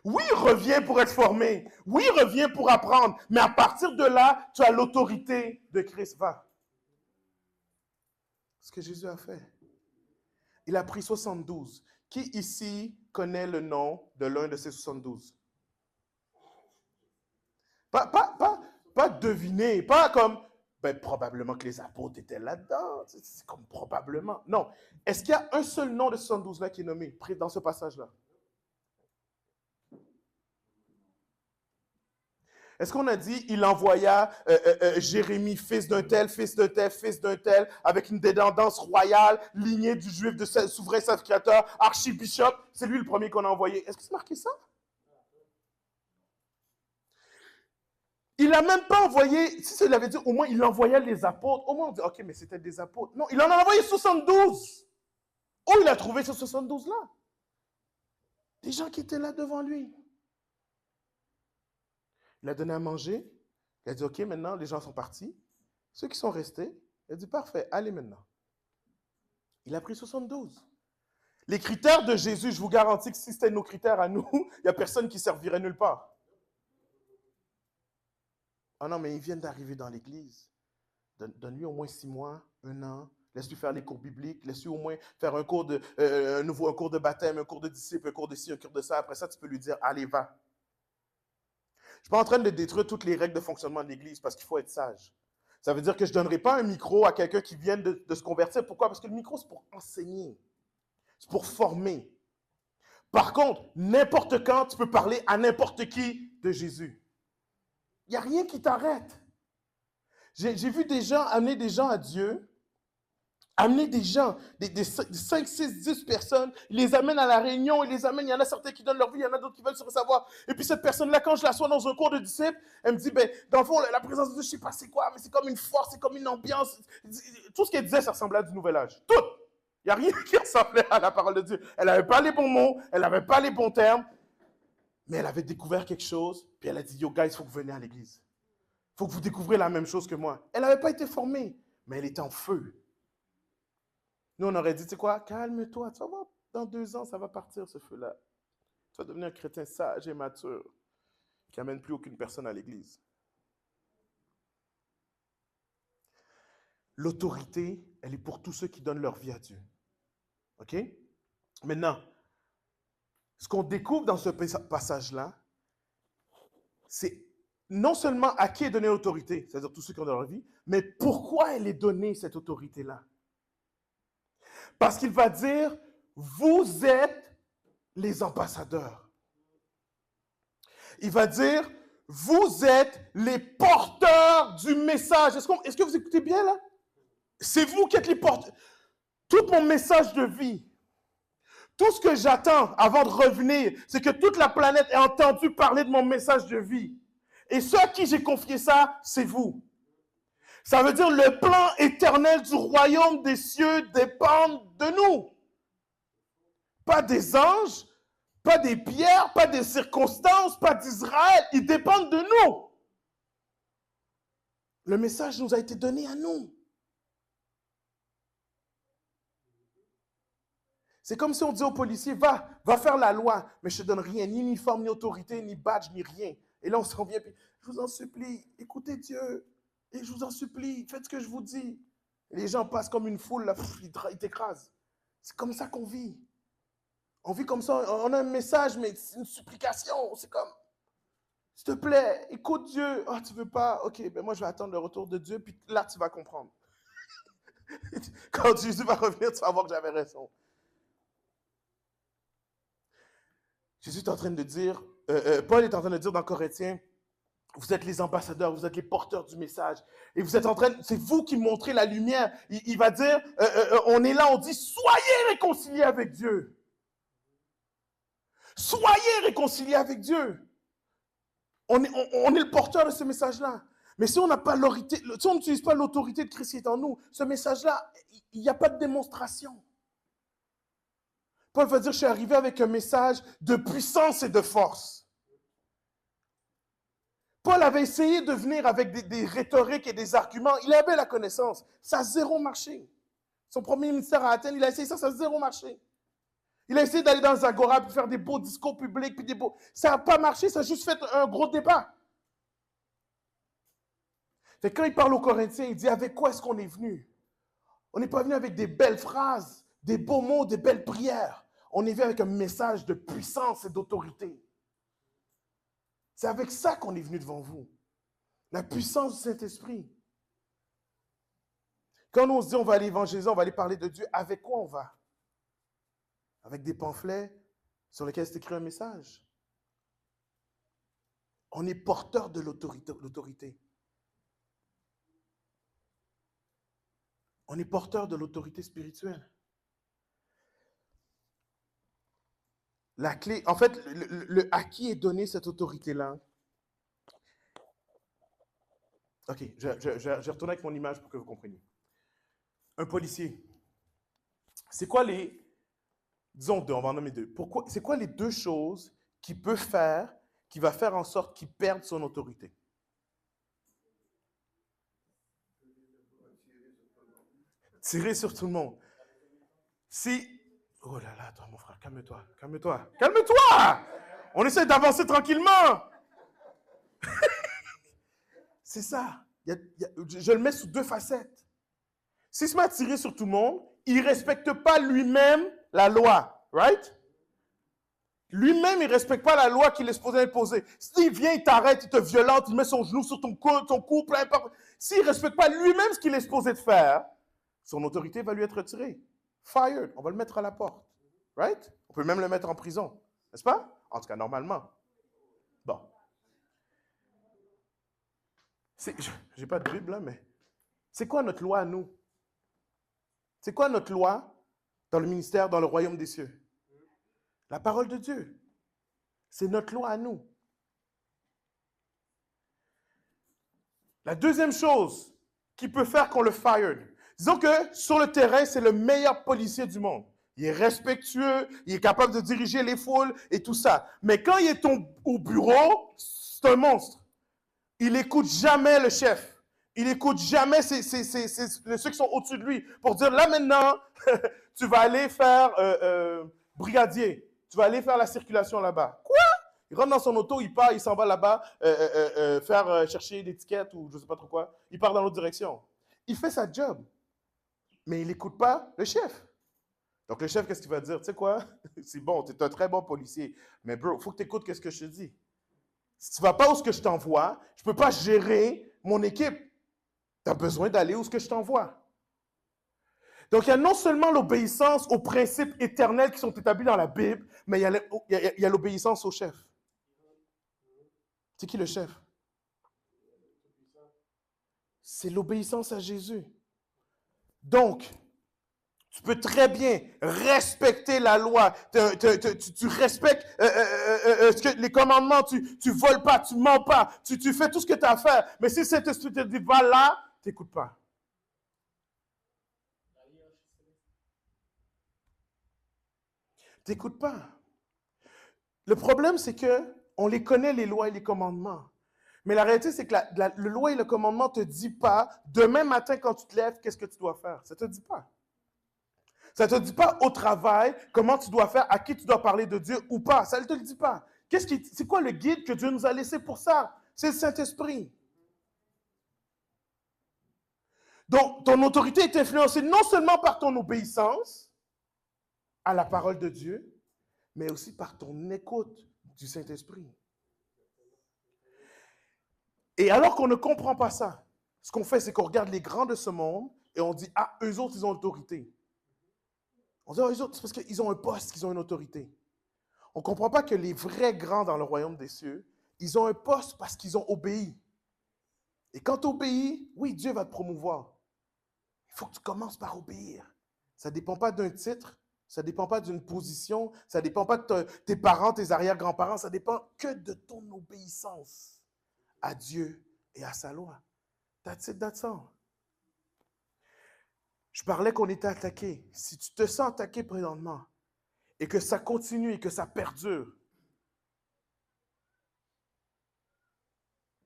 Oui, reviens pour être formé. Oui, reviens pour apprendre. Mais à partir de là, tu as l'autorité de Christ. Va. Ce que Jésus a fait. Il a pris 72. Qui ici connaît le nom de l'un de ces 72? Pas deviner, pas comme, probablement que les apôtres étaient là-dedans. C'est comme probablement. Non. Est-ce qu'il y a un seul nom de 72 là qui est nommé dans ce passage-là? Est-ce qu'on a dit, il envoya Jérémie, fils d'un tel, fils d'un tel, fils d'un tel, avec une descendance royale, lignée du juif de souverain sacrificateur, archibishop, c'est lui le premier qu'on a envoyé. Est-ce que c'est marqué ça? Il n'a même pas envoyé, si il avait dit au moins il envoyait les apôtres, au moins on dit, ok, mais c'était des apôtres. Non, il en a envoyé 72. Où il a trouvé ces 72-là? Des gens qui étaient là devant lui. Il a donné à manger. Il a dit, OK, maintenant, les gens sont partis. Ceux qui sont restés, il a dit, parfait, allez maintenant. Il a pris 72. Les critères de Jésus, je vous garantis que si c'était nos critères à nous, il n'y a personne qui servirait nulle part. Ah non, mais ils viennent d'arriver dans l'église. Donne-lui au moins 6 mois, 1 an. Laisse-lui faire les cours bibliques. Laisse-lui au moins faire un cours de baptême, un cours de disciple, un cours de ci, un cours de ça. Après ça, tu peux lui dire, allez, va. Je ne suis pas en train de détruire toutes les règles de fonctionnement de l'Église parce qu'il faut être sage. Ça veut dire que je ne donnerai pas un micro à quelqu'un qui vient de se convertir. Pourquoi? Parce que le micro, c'est pour enseigner. C'est pour former. Par contre, n'importe quand, tu peux parler à n'importe qui de Jésus. Il n'y a rien qui t'arrête. J'ai vu des gens amener des gens à Dieu, amener des gens, des 5, 6, 10 personnes, ils les amènent à la réunion, ils les amènent, il y en a certains qui donnent leur vie, il y en a d'autres qui veulent se savoir. Et puis cette personne-là, quand je l'assois dans un cours de disciple, elle me dit, dans le fond, la présence de Dieu, je ne sais pas c'est quoi, mais c'est comme une force, c'est comme une ambiance. Tout ce qu'elle disait, ça ressemblait à du Nouvel Âge. Tout! Il n'y a rien qui ressemblait à la parole de Dieu. Elle n'avait pas les bons mots, elle n'avait pas les bons termes, mais elle avait découvert quelque chose, puis elle a dit, yo guys, il faut que vous veniez à l'église. Il faut que vous découvrez la même chose que moi. Elle n'avait pas été formée, mais elle était en feu. Nous, on aurait dit, tu sais quoi, calme-toi, tu vas voir, dans 2 ans, ça va partir ce feu-là. Tu vas devenir un chrétien sage et mature, qui n'amène plus aucune personne à l'église. L'autorité, elle est pour tous ceux qui donnent leur vie à Dieu. OK? Maintenant, ce qu'on découvre dans ce passage-là, c'est non seulement à qui est donnée l'autorité, c'est-à-dire tous ceux qui ont leur vie, mais pourquoi elle est donnée, cette autorité-là. Parce qu'il va dire, vous êtes les ambassadeurs. Il va dire, vous êtes les porteurs du message. Est-ce que vous écoutez bien là? C'est vous qui êtes les porteurs. Tout mon message de vie, tout ce que j'attends avant de revenir, c'est que toute la planète ait entendu parler de mon message de vie. Et ceux à qui j'ai confié ça, c'est vous. Ça veut dire le plan éternel du royaume des cieux dépend de nous. Pas des anges, pas des pierres, pas des circonstances, pas d'Israël. Ils dépendent de nous. Le message nous a été donné à nous. C'est comme si on disait aux policiers, va faire la loi, mais je ne te donne rien, ni uniforme, ni autorité, ni badge, ni rien. Et là, on se revient, puis je vous en supplie, écoutez Dieu, et je vous en supplie, faites ce que je vous dis. Et les gens passent comme une foule, là, ils t'écrasent. C'est comme ça qu'on vit. On vit comme ça, on a un message, mais c'est une supplication. C'est comme, s'il te plaît, écoute Dieu. Ah, tu veux pas? Ok, ben moi je vais attendre le retour de Dieu, puis là tu vas comprendre. Quand Jésus va revenir, tu vas voir que j'avais raison. Jésus est en train de dire, Paul est en train de dire dans Corinthiens, vous êtes les ambassadeurs, vous êtes les porteurs du message. Et vous êtes en train, c'est vous qui montrez la lumière. Il va dire, on est là, on dit, soyez réconciliés avec Dieu. Soyez réconciliés avec Dieu. On est le porteur de ce message-là. Mais si on n'a pas l'autorité, si on n'utilise pas l'autorité de Christ qui est en nous, ce message-là, il n'y a pas de démonstration. Paul va dire, je suis arrivé avec un message de puissance et de force. Paul avait essayé de venir avec des rhétoriques et des arguments. Il avait la connaissance. Ça a zéro marché. Son premier ministère à Athènes, il a essayé ça, ça a zéro marché. Il a essayé d'aller dans les agoras pour faire des beaux discours publics, puis des beaux... Ça n'a pas marché, ça a juste fait un gros débat. Fait que quand il parle aux Corinthiens, il dit, avec quoi est-ce qu'on est venu? On n'est pas venu avec des belles phrases, des beaux mots, des belles prières. On est venu avec un message de puissance et d'autorité. C'est avec ça qu'on est venu devant vous. La puissance du Saint-Esprit. Quand on se dit on va aller évangéliser, on va aller parler de Dieu, avec quoi on va? Avec des pamphlets sur lesquels c'est écrit un message. On est porteur de l'autorité. On est porteur de l'autorité spirituelle. La clé, en fait, à qui est donnée cette autorité-là? Ok, je vais retourner avec mon image pour que vous compreniez. Un policier. C'est quoi les... Disons deux, on va en nommer deux. C'est quoi les deux choses qu'il peut faire, qui va faire en sorte qu'il perde son autorité? Tirer sur tout le monde. Si... Oh là là, toi mon frère, calme-toi, calme-toi, calme-toi! On essaie d'avancer tranquillement. C'est ça. Je le mets sous deux facettes. S'il se met à tirer sur tout le monde, il ne respecte pas lui-même la loi, right? Lui-même, il ne respecte pas la loi qu'il est supposé imposer. S'il vient, il t'arrête, il te violente, il met son genou sur ton cou, peu importe. S'il ne respecte pas lui-même ce qu'il est supposé de faire, son autorité va lui être retirée. Fired. On va le mettre à la porte. Right? On peut même le mettre en prison. N'est-ce pas? En tout cas, normalement. Bon. Je n'ai pas de Bible là, mais c'est quoi notre loi à nous? C'est quoi notre loi dans le ministère, dans le royaume des cieux? La parole de Dieu. C'est notre loi à nous. La deuxième chose qui peut faire qu'on le fired. Disons que sur le terrain, c'est le meilleur policier du monde. Il est respectueux, il est capable de diriger les foules et tout ça. Mais quand il est au bureau, c'est un monstre. Il n'écoute jamais le chef. Il n'écoute jamais ceux qui sont au-dessus de lui pour dire, là maintenant, tu vas aller faire brigadier. Tu vas aller faire la circulation là-bas. Quoi? Il rentre dans son auto, il part, il s'en va là-bas faire chercher l'étiquette ou je ne sais pas trop quoi. Il part dans l'autre direction. Il fait sa job, mais il n'écoute pas le chef. Donc le chef, qu'est-ce qu'il va dire? Tu sais quoi? C'est bon, tu es un très bon policier, mais bro, il faut que tu écoutes ce que je te dis. Si tu ne vas pas où ce que je t'envoie, je ne peux pas gérer mon équipe. Tu as besoin d'aller où ce que je t'envoie. Donc, il y a non seulement l'obéissance aux principes éternels qui sont établis dans la Bible, mais il y a l'obéissance au chef. C'est qui le chef? C'est l'obéissance à Jésus. Donc, Tu peux très bien respecter la loi. Tu respectes les commandements. Tu ne voles pas, tu ne mens pas. Tu fais tout ce que tu as à faire. Mais si cet esprit te dit, va là, tu n'écoutes pas. Tu n'écoutes pas. Le problème, c'est que on les connaît, les lois et les commandements. Mais la réalité, c'est que le loi et le commandement ne te dit pas, demain matin, quand tu te lèves, qu'est-ce que tu dois faire. Ça ne te dit pas. Ça ne te dit pas au travail comment tu dois faire, à qui tu dois parler de Dieu ou pas. Ça ne te le dit pas. C'est quoi le guide que Dieu nous a laissé pour ça? C'est le Saint-Esprit. Donc, ton autorité est influencée non seulement par ton obéissance à la parole de Dieu, mais aussi par ton écoute du Saint-Esprit. Et alors qu'on ne comprend pas ça, ce qu'on fait, c'est qu'on regarde les grands de ce monde et on dit, ah, eux autres, ils ont l'autorité. On dit, ah, eux autres, c'est parce qu'ils ont un poste, qu'ils ont une autorité. On ne comprend pas que les vrais grands dans le royaume des cieux, ils ont un poste parce qu'ils ont obéi. Et quand tu obéis, oui, Dieu va te promouvoir. Il faut que tu commences par obéir. Ça ne dépend pas d'un titre, ça ne dépend pas d'une position, ça ne dépend pas de tes parents, tes arrière-grands-parents, ça dépend que de ton obéissance à Dieu et à sa loi. That's it, that's all. Je parlais qu'on était attaqué. Si tu te sens attaqué présentement et que ça continue et que ça perdure,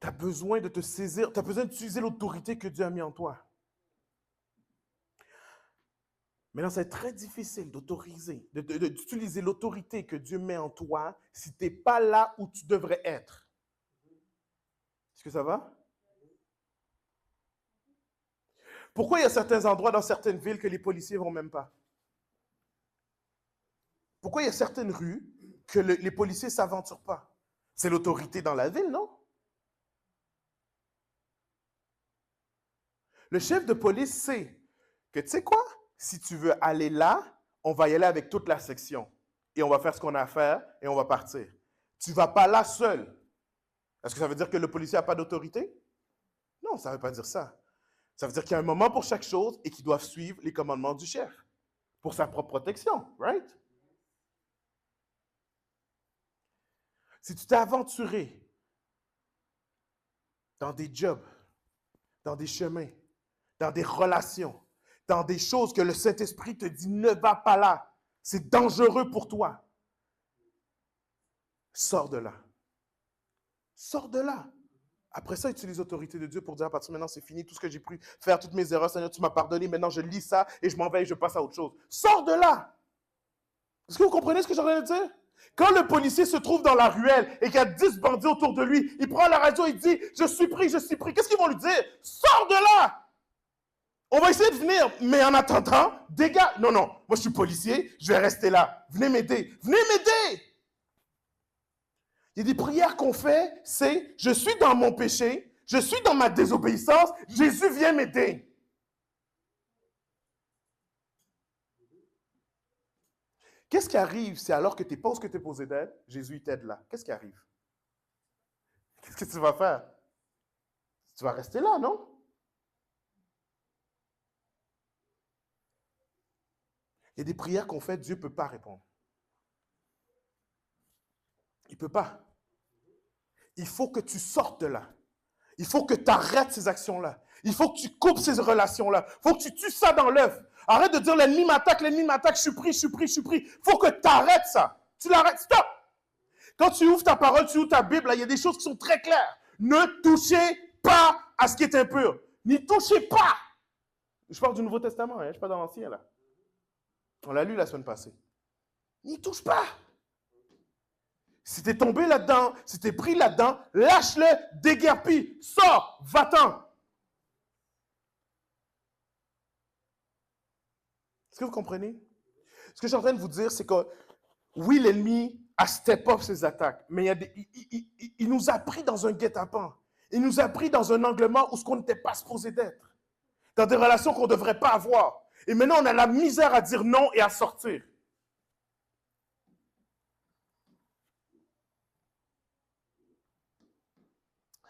tu as besoin de te saisir, tu as besoin d'utiliser l'autorité que Dieu a mis en toi. Maintenant, c'est très difficile d'autoriser, d'utiliser l'autorité que Dieu met en toi si tu n'es pas là où tu devrais être. Est-ce que ça va? Pourquoi il y a certains endroits dans certaines villes que les policiers ne vont même pas? Pourquoi il y a certaines rues que les policiers ne s'aventurent pas? C'est l'autorité dans la ville, non? Le chef de police sait que, tu sais quoi? Si tu veux aller là, on va y aller avec toute la section. Et on va faire ce qu'on a à faire et on va partir. Tu ne vas pas là seul. Est-ce que ça veut dire que le policier n'a pas d'autorité? Non, ça ne veut pas dire ça. Ça veut dire qu'il y a un moment pour chaque chose et qu'ils doivent suivre les commandements du chef pour sa propre protection, right? Si tu t'es aventuré dans des jobs, dans des chemins, dans des relations, dans des choses que le Saint-Esprit te dit ne va pas là, c'est dangereux pour toi, sors de là. Sors de là. Après ça, utilise l'autorité de Dieu pour dire à partir de maintenant, c'est fini, tout ce que j'ai pu faire, toutes mes erreurs, Seigneur, tu m'as pardonné, maintenant je lis ça et je m'en vais et je passe à autre chose. Sors de là. Est-ce que vous comprenez ce que j'ai envie de dire? Quand le policier se trouve dans la ruelle et qu'il y a 10 bandits autour de lui, il prend la radio et il dit « Je suis pris, je suis pris ». Qu'est-ce qu'ils vont lui dire? Sors de là! On va essayer de venir, mais en attendant, dégage. Non, non, moi je suis policier, je vais rester là. Venez m'aider. Venez m'aider! Il y a des prières qu'on fait, c'est « Je suis dans mon péché, je suis dans ma désobéissance, Jésus vient m'aider ». Qu'est-ce qui arrive? C'est alors que tu n'es pas où tu es posé d'être, Jésus t'aide là. Qu'est-ce qui arrive? Qu'est-ce que tu vas faire? Tu vas rester là, non? Il y a des prières qu'on fait, Dieu ne peut pas répondre. Il ne peut pas. Il faut que tu sortes de là. Il faut que tu arrêtes ces actions-là. Il faut que tu coupes ces relations-là. Il faut que tu tues ça dans l'œuf. Arrête de dire l'ennemi m'attaque, je suis pris, je suis pris, je suis pris. Il faut que tu arrêtes ça. Tu l'arrêtes, stop! Quand tu ouvres ta parole, tu ouvres ta Bible, là, il y a des choses qui sont très claires. Ne touchez pas à ce qui est impur. N'y touchez pas. Je parle du Nouveau Testament, hein, je ne suis pas dans l'Ancien, là. On l'a lu la semaine passée. N'y touche pas. Si tu es tombé là-dedans, si tu es pris là-dedans, lâche-le, déguerpis, sors, va-t'en. Est-ce que vous comprenez? Ce que je suis en train de vous dire, c'est que oui, l'ennemi a step up ses attaques, mais il nous a pris dans un guet-apens. Il nous a pris dans un anglement où ce qu'on n'était pas supposé d'être. Dans des relations qu'on ne devrait pas avoir. Et maintenant, on a la misère à dire non et à sortir.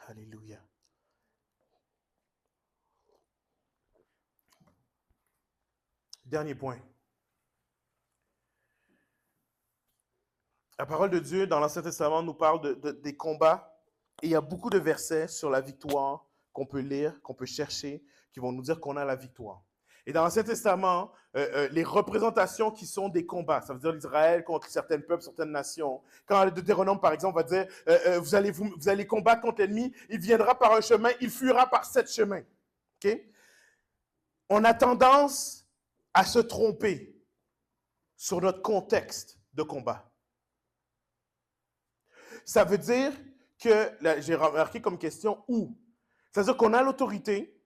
Alléluia. Dernier point. La parole de Dieu dans l'Ancien Testament nous parle des combats. Et il y a beaucoup de versets sur la victoire qu'on peut lire, qu'on peut chercher, qui vont nous dire qu'on a la victoire. Et dans l'Ancien Testament, les représentations qui sont des combats, ça veut dire l'Israël contre certains peuples, certaines nations. Quand le Deutéronome, par exemple, va dire vous allez combattre contre l'ennemi, il viendra par un chemin, il fuira par 7 chemins. Okay? On a tendance à se tromper sur notre contexte de combat. Ça veut dire que, j'ai remarqué comme question, où? C'est-à-dire qu'on a l'autorité,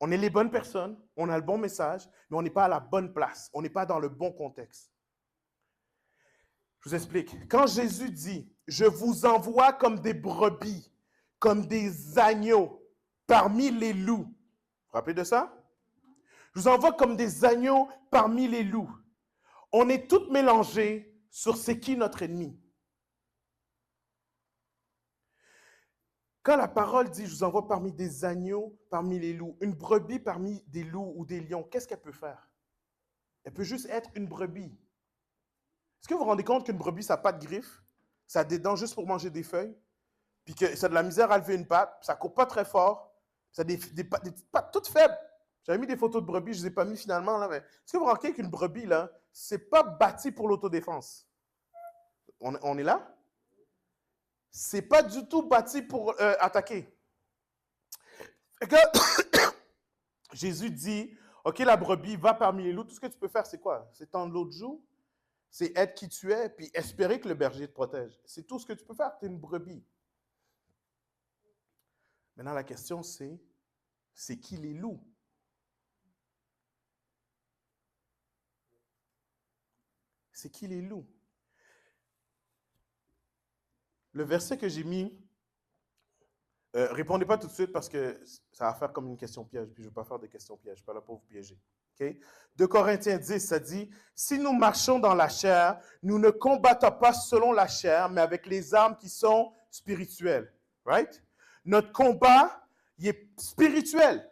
on est les bonnes personnes, on a le bon message, mais on n'est pas à la bonne place, on n'est pas dans le bon contexte. Je vous explique. Quand Jésus dit « Je vous envoie comme des brebis, comme des agneaux parmi les loups », vous vous rappelez de ça? Je vous envoie comme des agneaux parmi les loups. On est tous mélangés sur c'est qui notre ennemi. Quand la parole dit « Je vous envoie parmi des agneaux, parmi les loups », une brebis parmi des loups ou des lions, qu'est-ce qu'elle peut faire? Elle peut juste être une brebis. Est-ce que vous vous rendez compte qu'une brebis, ça n'a pas de griffes, ça a des dents juste pour manger des feuilles, puis que ça a de la misère à lever une patte, ça ne court pas très fort, ça a des petites pattes toutes faibles. J'avais mis des photos de brebis, je ne les ai pas mis finalement. Là, mais est-ce que vous remarquez qu'une brebis, là, ce n'est pas bâti pour l'autodéfense? On est là? Ce n'est pas du tout bâti pour attaquer. Et que Jésus dit, OK, la brebis va parmi les loups. Tout ce que tu peux faire, c'est quoi? C'est tendre l'autre joue, c'est être qui tu es, puis espérer que le berger te protège. C'est tout ce que tu peux faire. Tu es une brebis. Maintenant, la question, c'est qui les loups? C'est qui les loups? Le verset que j'ai mis, répondez pas tout de suite parce que ça va faire comme une question piège, puis je ne veux pas faire des questions pièges, je ne suis pas là pour vous piéger. Okay? 2 Corinthiens 10, ça dit, « Si nous marchons dans la chair, nous ne combattons pas selon la chair, mais avec les armes qui sont spirituelles. » Right? Notre combat, il est spirituel.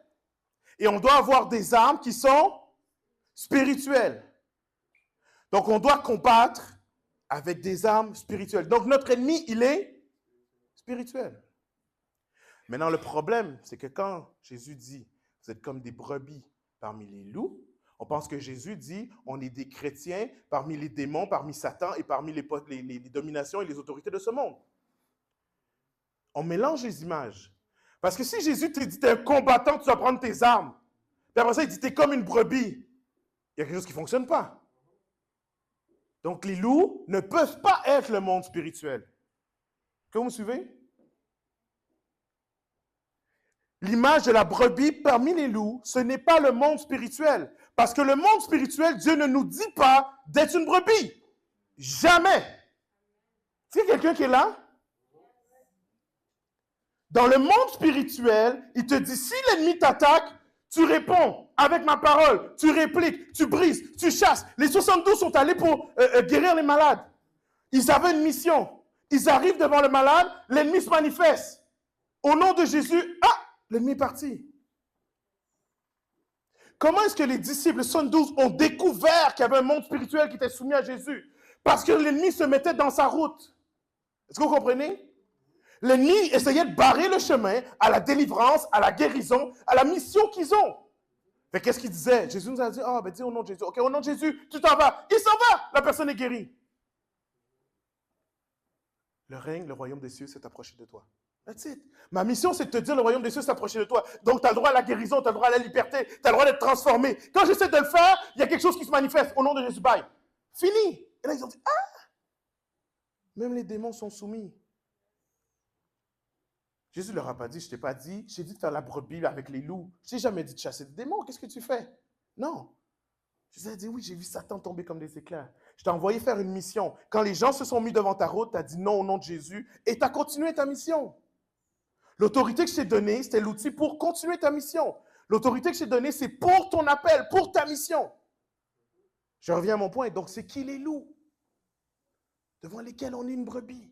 Et on doit avoir des armes qui sont spirituelles. Donc, on doit combattre avec des armes spirituelles. Donc, notre ennemi, il est spirituel. Maintenant, le problème, c'est que quand Jésus dit, vous êtes comme des brebis parmi les loups, on pense que Jésus dit, on est des chrétiens parmi les démons, parmi Satan et parmi les dominations et les autorités de ce monde. On mélange les images. Parce que si Jésus te dit, tu es un combattant, tu dois prendre tes armes. Puis après ça, il dit, tu es comme une brebis. Il y a quelque chose qui ne fonctionne pas. Donc, les loups ne peuvent pas être le monde spirituel. Est-ce que vous me suivez? L'image de la brebis parmi les loups, ce n'est pas le monde spirituel. Parce que le monde spirituel, Dieu ne nous dit pas d'être une brebis. Jamais. Est-ce qu'il y a quelqu'un qui est là? Dans le monde spirituel, il te dit, si l'ennemi t'attaque, tu réponds avec ma parole, tu répliques, tu brises, tu chasses. Les 72 sont allés pour guérir les malades. Ils avaient une mission. Ils arrivent devant le malade, l'ennemi se manifeste. Au nom de Jésus, l'ennemi est parti. Comment est-ce que les disciples, les 72, ont découvert qu'il y avait un monde spirituel qui était soumis à Jésus? Parce que l'ennemi se mettait dans sa route. Est-ce que vous comprenez? L'ennemi essayait de barrer le chemin à la délivrance, à la guérison, à la mission qu'ils ont. Mais qu'est-ce qu'il disait? Jésus nous a dit, dis au nom de Jésus. OK, au nom de Jésus, tu t'en vas. Il s'en va. La personne est guérie. Le règne, le royaume des cieux s'est approché de toi. That's it. Ma mission, c'est de te dire, le royaume des cieux s'est approché de toi. Donc, tu as le droit à la guérison, tu as le droit à la liberté, tu as le droit d'être transformé. Quand j'essaie de le faire, il y a quelque chose qui se manifeste. Au nom de Jésus, bye. Fini. Et là, ils ont dit, même les démons sont soumis. Jésus ne leur a pas dit, je ne t'ai pas dit, j'ai dit de faire la brebis avec les loups. Je t'ai jamais dit de chasser des démons, qu'est-ce que tu fais? Non. Jésus a dit, oui, j'ai vu Satan tomber comme des éclairs. Je t'ai envoyé faire une mission. Quand les gens se sont mis devant ta route, tu as dit non au nom de Jésus et tu as continué ta mission. L'autorité que je t'ai donnée, c'était l'outil pour continuer ta mission. L'autorité que je t'ai donnée, c'est pour ton appel, pour ta mission. Je reviens à mon point. Donc, c'est qui les loups? Devant lesquels on est une brebis.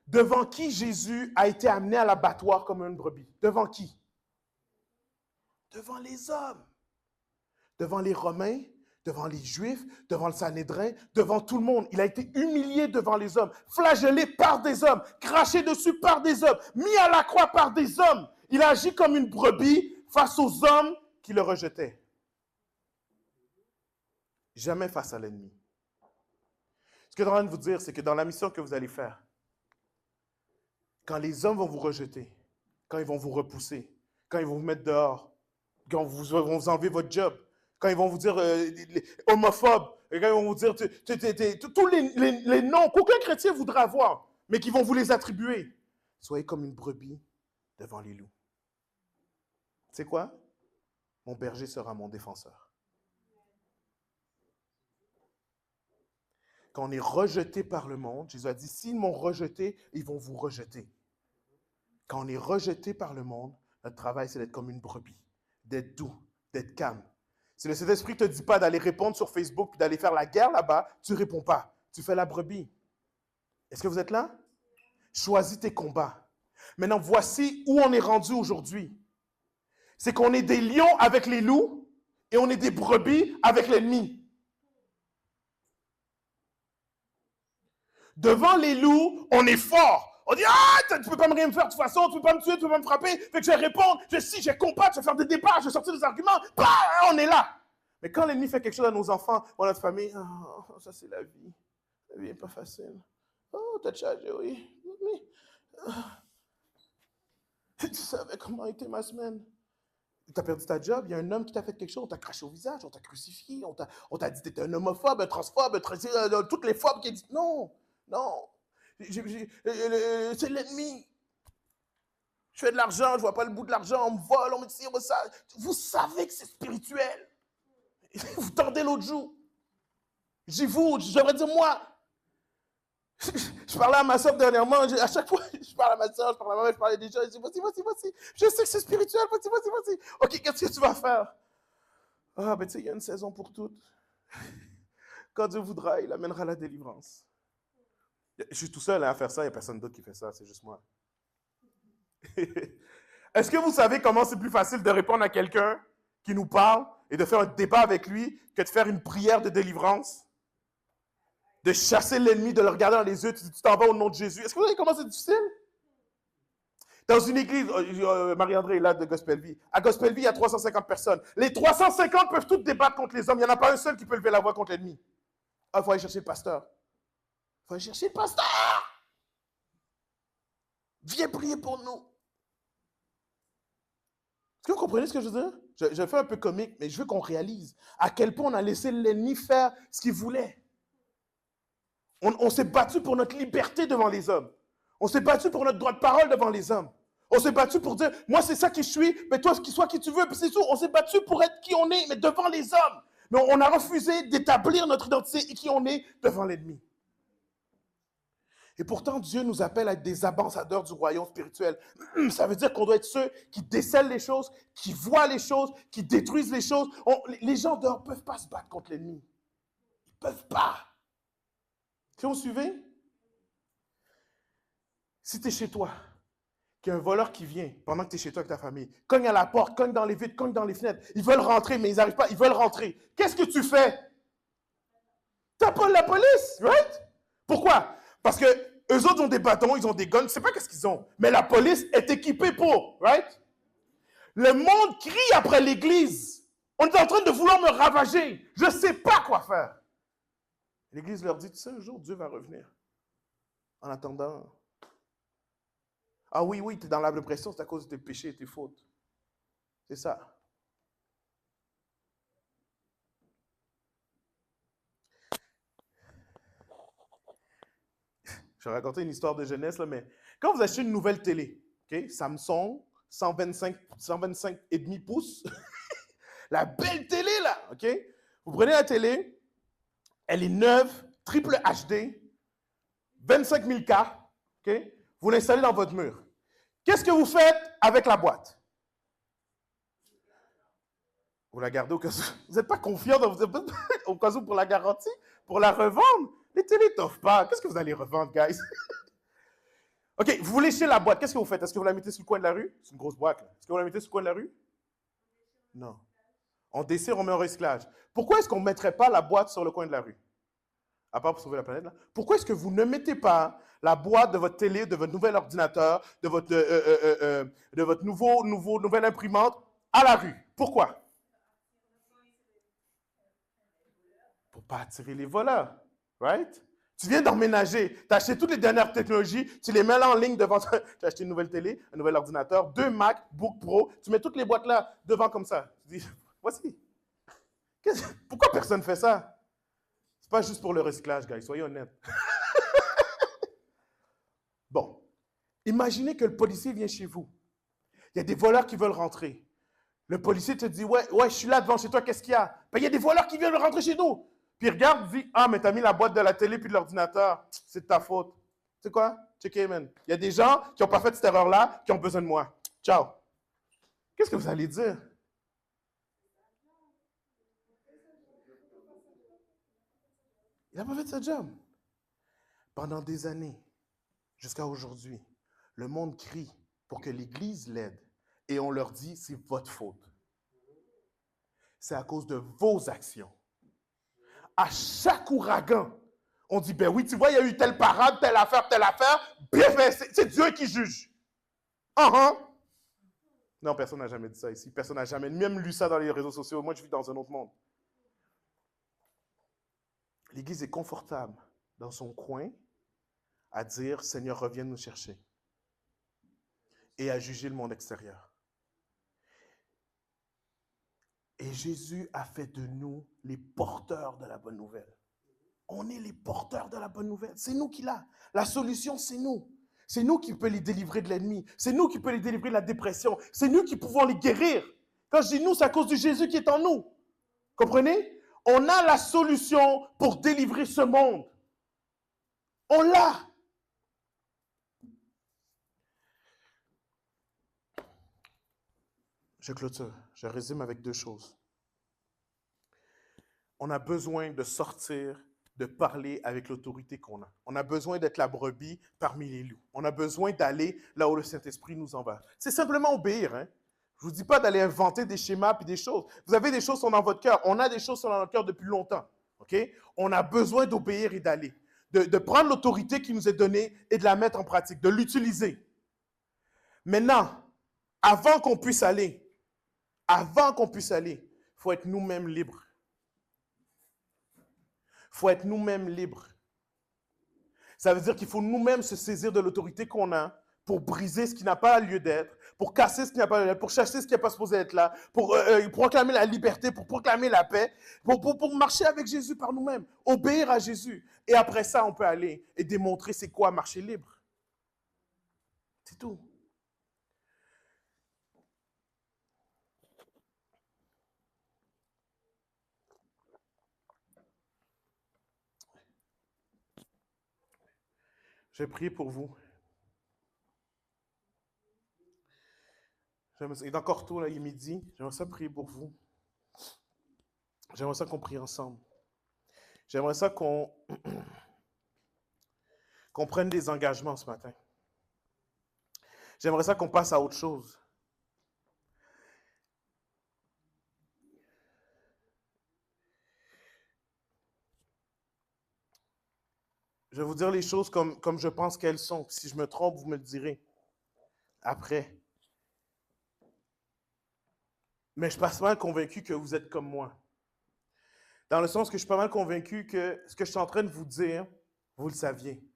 Devant qui Jésus a été amené à l'abattoir comme une brebis? Devant qui? devant les hommes, devant les Romains, devant les Juifs, devant le Sanhédrin, devant tout le monde. Il a été humilié devant les hommes, flagellé par des hommes, craché dessus par des hommes, mis à la croix par des hommes. Il a agi comme une brebis face aux hommes qui le rejetaient. Jamais face à l'ennemi. Ce que je suis en train de vous dire, c'est que dans la mission que vous allez faire, quand les hommes vont vous rejeter, quand ils vont vous repousser, quand ils vont vous mettre dehors, quand ils vont vous enlever votre job, quand ils vont vous dire homophobes, et quand ils vont vous dire tous les noms qu'aucun chrétien voudra avoir, mais qui vont vous les attribuer, soyez comme une brebis devant les loups. Tu sais quoi? Mon berger sera mon défenseur. Quand on est rejeté par le monde, Jésus a dit, s'ils m'ont rejeté, ils vont vous rejeter. Quand on est rejeté par le monde, notre travail, c'est d'être comme une brebis, d'être doux, d'être calme. Si le Saint-Esprit ne te dit pas d'aller répondre sur Facebook puis d'aller faire la guerre là-bas, tu ne réponds pas. Tu fais la brebis. Est-ce que vous êtes là? Choisis tes combats. Maintenant, voici où on est rendu aujourd'hui. C'est qu'on est des lions avec les loups et on est des brebis avec l'ennemi. Devant les loups, on est fort. On dit, ah, tu ne peux pas rien me faire de toute façon, tu ne peux pas me tuer, tu ne peux pas me frapper, fait que je vais répondre, je vais combattre, je vais faire des débats, je vais sortir des arguments, bah, on est là. Mais quand l'ennemi fait quelque chose à nos enfants, ou à notre famille, oh, ça c'est la vie. La vie n'est pas facile. Oh, t'as changé, oui. Mais, tu savais comment était ma semaine. Tu as perdu ta job, il y a un homme qui t'a fait quelque chose, on t'a craché au visage, on t'a crucifié, on t'a dit que tu étais un homophobe, un transphobe, toutes les phobes qui disent non, non. C'est l'ennemi. Je fais de l'argent, je ne vois pas le bout de l'argent, on me vole, on me tire, ça. Vous savez que c'est spirituel. Vous tordez l'autre joue. Je dis vous, j'aimerais dire moi. Je parlais à ma soeur dernièrement, à chaque fois, je parle à ma soeur, je parle à ma mère, je parlais des gens, je dis vas-y. Je sais que c'est spirituel, vas-y. Ok, qu'est-ce que tu vas faire? Ah, ben tu sais, il y a une saison pour toutes. Quand Dieu voudra, il amènera la délivrance. Je suis tout seul à faire ça, il n'y a personne d'autre qui fait ça, c'est juste moi. Est-ce que vous savez comment c'est plus facile de répondre à quelqu'un qui nous parle et de faire un débat avec lui que de faire une prière de délivrance? De chasser l'ennemi, de le regarder dans les yeux, tu t'en vas au nom de Jésus. Est-ce que vous savez comment c'est difficile? Dans une église, Marie-André est là de Gospel Vie. À Gospel Vie, il y a 350 personnes. Les 350 peuvent toutes débattre contre les hommes. Il n'y en a pas un seul qui peut lever la voix contre l'ennemi. Ah, il faut aller chercher le pasteur. Il faut aller chercher le pasteur. Viens prier pour nous. Est-ce que vous comprenez ce que je veux dire? Je fais un peu comique, mais je veux qu'on réalise à quel point on a laissé l'ennemi faire ce qu'il voulait. On s'est battu pour notre liberté devant les hommes. On s'est battu pour notre droit de parole devant les hommes. On s'est battu pour dire, moi c'est ça qui je suis, mais toi sois qui tu veux, puis c'est tout. On s'est battu pour être qui on est, mais devant les hommes. Mais on a refusé d'établir notre identité et qui on est devant l'ennemi. Et pourtant, Dieu nous appelle à être des ambassadeurs du royaume spirituel. Ça veut dire qu'on doit être ceux qui décèlent les choses, qui voient les choses, qui détruisent les choses. Les gens dehors ne peuvent pas se battre contre l'ennemi. Ils ne peuvent pas. Si vous suivez? Si tu es chez toi, qu'il y a un voleur qui vient pendant que tu es chez toi avec ta famille, cogne à la porte, cogne dans les vitres, cogne dans les fenêtres, ils veulent rentrer, mais ils n'arrivent pas, ils veulent rentrer. Qu'est-ce que tu fais? Tu appelles la police, right? Pourquoi? Parce que eux autres ont des bâtons, ils ont des guns, je ne sais pas qu'est-ce qu'ils ont, mais la police est équipée pour, right? Le monde crie après l'église. On est en train de vouloir me ravager. Je ne sais pas quoi faire. L'église leur dit, tu sais, un jour, Dieu va revenir. En attendant, ah oui, tu es dans la dépression, c'est à cause de tes péchés et tes fautes. C'est ça. Je vais raconter une histoire de jeunesse, là, mais quand vous achetez une nouvelle télé, okay, Samsung, 125,5 pouces, la belle télé, là, ok? Vous prenez la télé, elle est neuve, triple HD, 25 000 K, ok? Vous l'installez dans votre mur. Qu'est-ce que vous faites avec la boîte? Vous la gardez au cas où. Vous n'êtes pas confiant au cas où pour la garantie, pour la revendre. Les télés t'offrent pas. Qu'est-ce que vous allez revendre, guys? OK, vous léchez la boîte. Qu'est-ce que vous faites? Est-ce que vous la mettez sur le coin de la rue? C'est une grosse boîte, là. Est-ce que vous la mettez sur le coin de la rue? Non. On dessire, on met au recyclage. Pourquoi est-ce qu'on ne mettrait pas la boîte sur le coin de la rue? À part pour sauver la planète, là. Pourquoi est-ce que vous ne mettez pas la boîte de votre télé, de votre nouvel ordinateur, de votre nouvelle imprimante à la rue? Pourquoi? Pour ne pas attirer les voleurs. Right? Tu viens d'emménager, tu as acheté toutes les dernières technologies, tu les mets là en ligne devant toi. Tu as acheté une nouvelle télé, un nouvel ordinateur, 2 MacBook Pro, tu mets toutes les boîtes là devant comme ça. Tu dis, voici. Pourquoi personne ne fait ça? C'est pas juste pour le recyclage, guys, soyez honnêtes. Bon, imaginez que le policier vient chez vous. Il y a des voleurs qui veulent rentrer. Le policier te dit, ouais, je suis là devant chez toi, qu'est-ce qu'il y a? Ben, il y a des voleurs qui viennent rentrer chez nous. Puis il regarde, il dit, ah, mais t'as mis la boîte de la télé puis de l'ordinateur. C'est de ta faute. Tu sais quoi? Check it, man. Il y a des gens qui n'ont pas fait cette erreur-là, qui ont besoin de moi. Ciao. Qu'est-ce que vous allez dire? Il n'a pas fait sa job. Pendant des années, jusqu'à aujourd'hui, le monde crie pour que l'Église l'aide. Et on leur dit, c'est votre faute. C'est à cause de vos actions. À chaque ouragan, on dit, ben oui, tu vois, il y a eu telle parade, telle affaire, bien fait, c'est Dieu qui juge. Non, personne n'a jamais dit ça ici. Personne n'a jamais même lu ça dans les réseaux sociaux. Moi, je vis dans un autre monde. L'Église est confortable dans son coin à dire, Seigneur, reviens nous chercher. Et à juger le monde extérieur. Et Jésus a fait de nous les porteurs de la bonne nouvelle. On est les porteurs de la bonne nouvelle. C'est nous qui l'a. La solution, c'est nous. C'est nous qui peut les délivrer de l'ennemi. C'est nous qui peut les délivrer de la dépression. C'est nous qui pouvons les guérir. Quand je dis nous, c'est à cause de Jésus qui est en nous. Comprenez? On a la solution pour délivrer ce monde. On l'a. Je clôture. Je résume avec 2 choses. On a besoin de sortir, de parler avec l'autorité qu'on a. On a besoin d'être la brebis parmi les loups. On a besoin d'aller là où le Saint-Esprit nous envoie. C'est simplement obéir. Hein? Je ne vous dis pas d'aller inventer des schémas et des choses. Vous avez des choses qui sont dans votre cœur. On a des choses qui sont dans notre cœur depuis longtemps. Okay? On a besoin d'obéir et d'aller. De prendre l'autorité qui nous est donnée et de la mettre en pratique, de l'utiliser. Maintenant, avant qu'on puisse aller, il faut être nous-mêmes libres. Il faut être nous-mêmes libres. Ça veut dire qu'il faut nous-mêmes se saisir de l'autorité qu'on a pour briser ce qui n'a pas lieu d'être, pour casser ce qui n'a pas lieu d'être, pour chasser ce qui n'est pas supposé être là, pour proclamer la liberté, pour proclamer la paix, pour marcher avec Jésus par nous-mêmes, obéir à Jésus. Et après ça, on peut aller et démontrer c'est quoi marcher libre. C'est tout. Je vais prier pour vous. Il est encore tôt, là, il est midi. J'aimerais ça prier pour vous. J'aimerais ça qu'on prie ensemble. J'aimerais ça qu'on prenne des engagements ce matin. J'aimerais ça qu'on passe à autre chose. Je vais vous dire les choses comme je pense qu'elles sont. Si je me trompe, vous me le direz après. Mais je suis pas mal convaincu que vous êtes comme moi. Dans le sens que je suis pas mal convaincu que ce que je suis en train de vous dire, vous le saviez.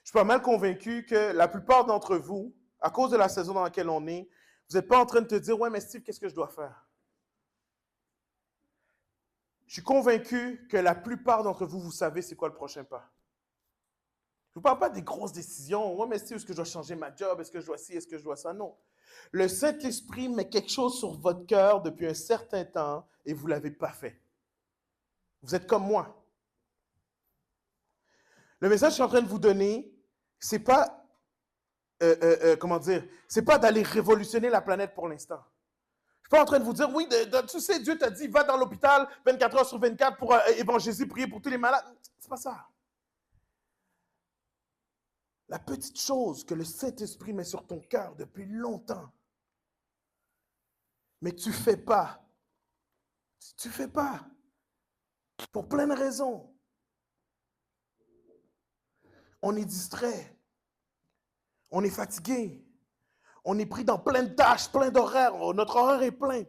Je suis pas mal convaincu que la plupart d'entre vous, à cause de la saison dans laquelle on est, vous n'êtes pas en train de te dire, ouais, mais Steve, qu'est-ce que je dois faire? Je suis convaincu que la plupart d'entre vous, vous savez c'est quoi le prochain pas. Je ne vous parle pas des grosses décisions. Ouais, mais Steve, est-ce que je dois changer ma job? Est-ce que je dois ci? Est-ce que je dois ça? Non. Le Saint-Esprit met quelque chose sur votre cœur depuis un certain temps et vous ne l'avez pas fait. Vous êtes comme moi. Le message que je suis en train de vous donner, c'est pas, c'est pas d'aller révolutionner la planète pour l'instant. Je ne suis pas en train de vous dire, oui, tu sais, Dieu t'a dit, va dans l'hôpital 24 heures sur 24 pour évangéliser, prier pour tous les malades. C'est pas ça. La petite chose que le Saint-Esprit met sur ton cœur depuis longtemps, mais tu ne fais pas. Tu ne fais pas. Pour plein de raisons. On est distrait. On est fatigué. On est pris dans plein de tâches, plein d'horaires. Notre horaire est plein.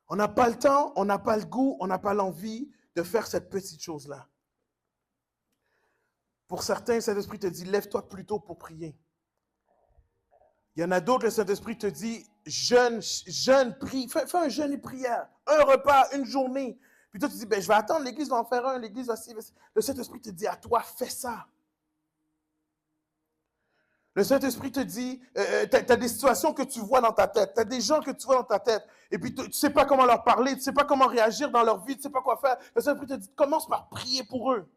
On n'a pas le temps, on n'a pas le goût, on n'a pas l'envie de faire cette petite chose-là. Pour certains, le Saint-Esprit te dit, lève-toi plus tôt pour prier. Il y en a d'autres, le Saint-Esprit te dit, jeûne, prie, fais un jeûne et prière, un repas, une journée. Puis toi, tu dis, ben, je vais attendre, l'Église va en faire un, l'Église va... Le Saint-Esprit te dit à toi, fais ça. Le Saint-Esprit te dit, tu as des situations que tu vois dans ta tête, tu as des gens que tu vois dans ta tête, et puis tu ne sais pas comment leur parler, tu ne sais pas comment réagir dans leur vie, tu ne sais pas quoi faire. Le Saint-Esprit te dit, commence par prier pour eux.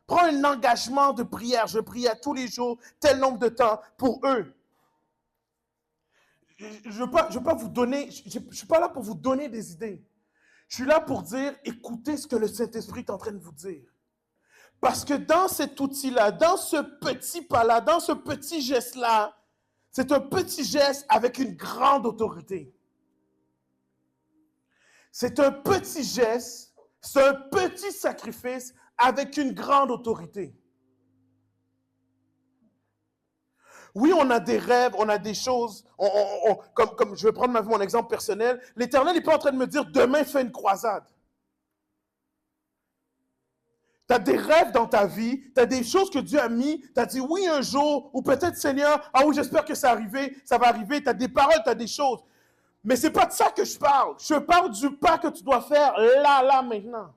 Prends un engagement de prière. Je prie tous les jours, tel nombre de temps pour eux. Je ne veux pas vous donner, je ne suis pas là pour vous donner des idées. Je suis là pour dire, écoutez ce que le Saint-Esprit est en train de vous dire. Parce que dans cet outil-là, dans ce petit pas-là, dans ce petit geste-là, c'est un petit geste avec une grande autorité. C'est un petit geste, c'est un petit sacrifice avec une grande autorité. Oui, on a des rêves, on a des choses, comme je vais prendre mon exemple personnel, l'Éternel n'est pas en train de me dire, demain, fais une croisade. Tu as des rêves dans ta vie, tu as des choses que Dieu a mis, tu as dit oui un jour, ou peut-être Seigneur, ah oui, j'espère que ça va arriver, tu as des paroles, tu as des choses. Mais ce n'est pas de ça que je parle. Je parle du pas que tu dois faire là, maintenant.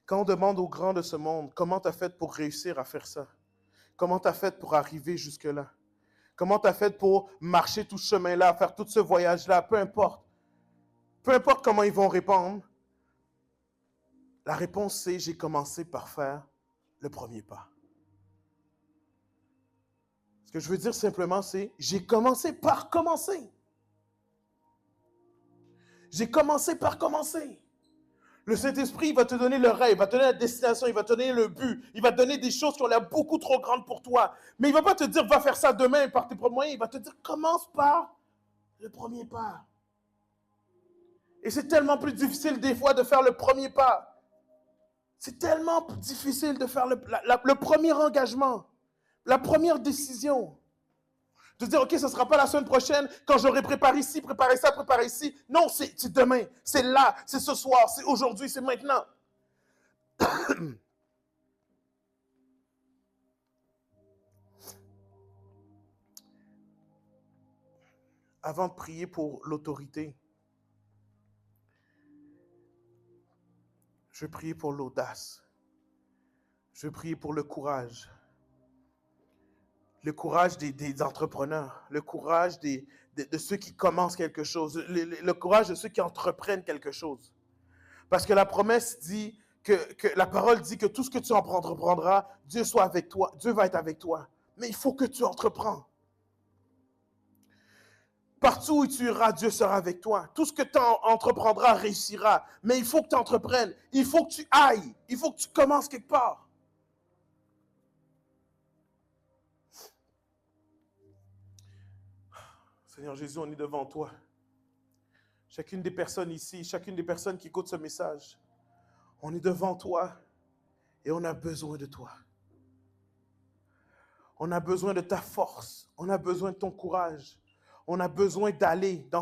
Quand on demande aux grands de ce monde, comment tu as fait pour réussir à faire ça? Comment tu as fait pour arriver jusque-là? Comment tu as fait pour marcher tout ce chemin-là, faire tout ce voyage-là? Peu importe. Peu importe comment ils vont répondre, la réponse c'est, j'ai commencé par faire le premier pas. Ce que je veux dire simplement, c'est, j'ai commencé par commencer. J'ai commencé par commencer. Le Saint-Esprit, il va te donner le rêve, il va te donner la destination, il va te donner le but, il va te donner des choses qui ont l'air beaucoup trop grandes pour toi. Mais il ne va pas te dire, va faire ça demain par tes propres moyens. Il va te dire, commence par le premier pas. Et c'est tellement plus difficile des fois de faire le premier pas. C'est tellement difficile de faire le premier engagement, la première décision. De dire, OK, ce ne sera pas la semaine prochaine, quand j'aurai préparé ici, préparé ça, préparé ici. Non, c'est demain, c'est là, c'est ce soir, c'est aujourd'hui, c'est maintenant. Avant de prier pour l'autorité, je vais prier pour l'audace. Je vais prier pour le courage. Le courage des entrepreneurs, le courage de ceux qui commencent quelque chose, le courage de ceux qui entreprennent quelque chose. Parce que la promesse dit, que la parole dit que tout ce que tu entreprendras, Dieu soit avec toi, Dieu va être avec toi. Mais il faut que tu entreprends. Partout où tu iras, Dieu sera avec toi. Tout ce que tu entreprendras réussira. Mais il faut que tu entreprennes. Il faut que tu ailles. Il faut que tu commences quelque part. Seigneur Jésus, on est devant toi. Chacune des personnes ici, chacune des personnes qui écoutent ce message, on est devant toi et on a besoin de toi. On a besoin de ta force. On a besoin de ton courage. On a besoin d'aller dans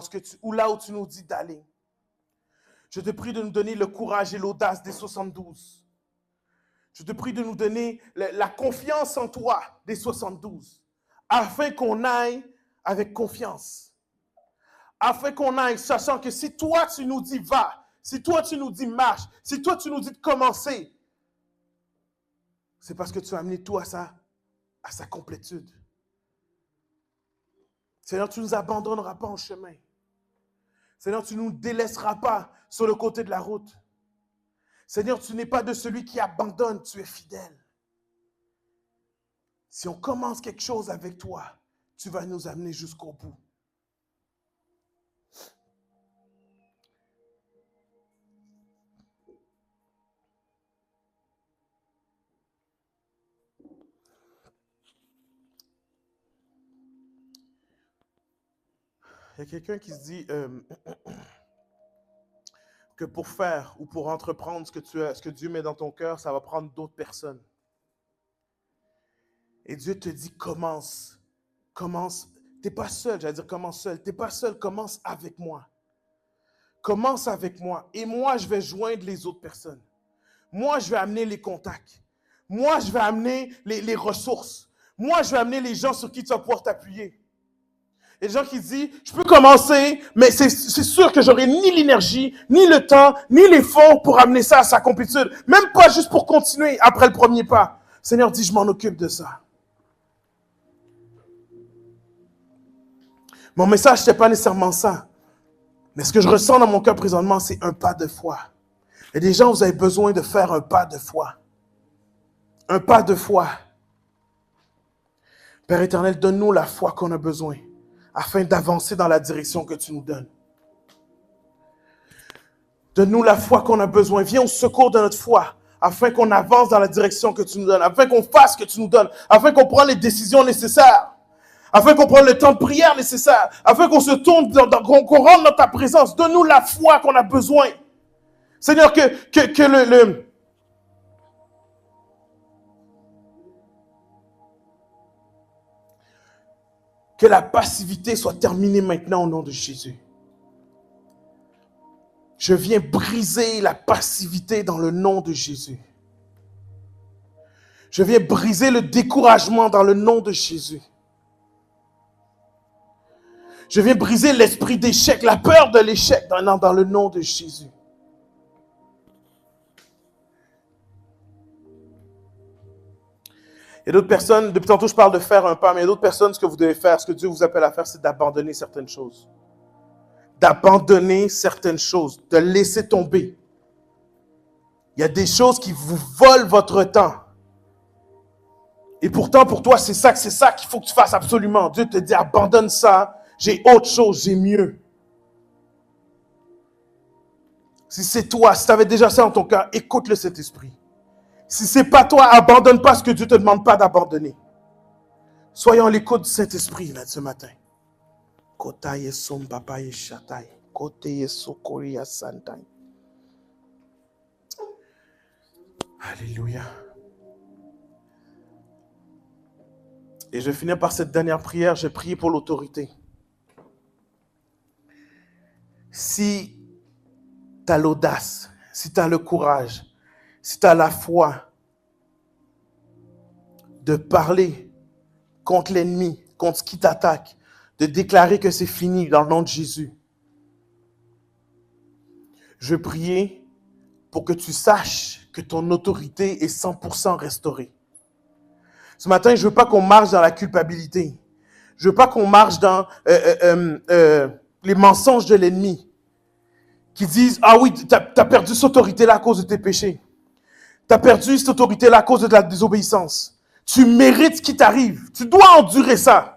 là où tu nous dis d'aller. Je te prie de nous donner le courage et l'audace des 72. Je te prie de nous donner la confiance en toi des 72, afin qu'on aille avec confiance. Afin qu'on aille sachant que si toi tu nous dis va, si toi tu nous dis marche, si toi tu nous dis de commencer, c'est parce que tu as amené tout à sa complétude. Seigneur, tu ne nous abandonneras pas en chemin. Seigneur, tu ne nous délaisseras pas sur le côté de la route. Seigneur, tu n'es pas de celui qui abandonne, tu es fidèle. Si on commence quelque chose avec toi, tu vas nous amener jusqu'au bout. Il y a quelqu'un qui se dit que pour faire ou pour entreprendre ce que Dieu met dans ton cœur, ça va prendre d'autres personnes. Et Dieu te dit, commence. T'es pas seul, j'allais dire commence seul. T'es pas seul, commence avec moi. Commence avec moi. Et moi, je vais joindre les autres personnes. Moi, je vais amener les contacts. Moi, je vais amener les ressources. Moi, je vais amener les gens sur qui tu vas pouvoir t'appuyer. Et les gens qui disent, je peux commencer, mais c'est sûr que j'aurai ni l'énergie, ni le temps, ni les fonds pour amener ça à sa complétude. Même pas juste pour continuer après le premier pas. Seigneur dit, je m'en occupe de ça. Mon message, ce n'est pas nécessairement ça. Mais ce que je ressens dans mon cœur présentement, c'est un pas de foi. Et des gens, vous avez besoin de faire un pas de foi. Un pas de foi. Père éternel, donne-nous la foi qu'on a besoin afin d'avancer dans la direction que tu nous donnes. Donne-nous la foi qu'on a besoin. Viens au secours de notre foi afin qu'on avance dans la direction que tu nous donnes, afin qu'on fasse ce que tu nous donnes, afin qu'on prenne les décisions nécessaires, afin qu'on prenne le temps de prière nécessaire, afin qu'on se tourne, qu'on rentre dans ta présence. Donne-nous la foi qu'on a besoin. Seigneur, que la passivité soit terminée maintenant au nom de Jésus. Je viens briser la passivité dans le nom de Jésus. Je viens briser le découragement dans le nom de Jésus. Je viens briser l'esprit d'échec, la peur de l'échec dans le nom de Jésus. Il y a d'autres personnes, depuis tantôt je parle de faire un pas, mais il y a d'autres personnes, ce que vous devez faire, ce que Dieu vous appelle à faire, c'est d'abandonner certaines choses. D'abandonner certaines choses, de laisser tomber. Il y a des choses qui vous volent votre temps. Et pourtant, pour toi, c'est ça qu'il faut que tu fasses absolument. Dieu te dit, abandonne ça, j'ai autre chose, j'ai mieux. Si c'est toi, si tu avais déjà ça dans ton cœur, écoute le Saint-Esprit. Si ce n'est pas toi, abandonne pas ce que Dieu ne te demande pas d'abandonner. Soyons à l'écoute du Saint-Esprit là, ce matin. Alléluia. Et je vais finir par cette dernière prière. J'ai prié pour l'autorité. Si tu as l'audace, si tu as le courage, si tu as la foi de parler contre l'ennemi, contre ce qui t'attaque, de déclarer que c'est fini dans le nom de Jésus, je prie pour que tu saches que ton autorité est 100% restaurée. Ce matin, je ne veux pas qu'on marche dans la culpabilité. Je ne veux pas qu'on marche dans les mensonges de l'ennemi qui disent « Ah oui, tu as perdu cette autorité-là à cause de tes péchés. Tu as perdu cette autorité-là à cause de la désobéissance. Tu mérites ce qui t'arrive. Tu dois endurer ça. »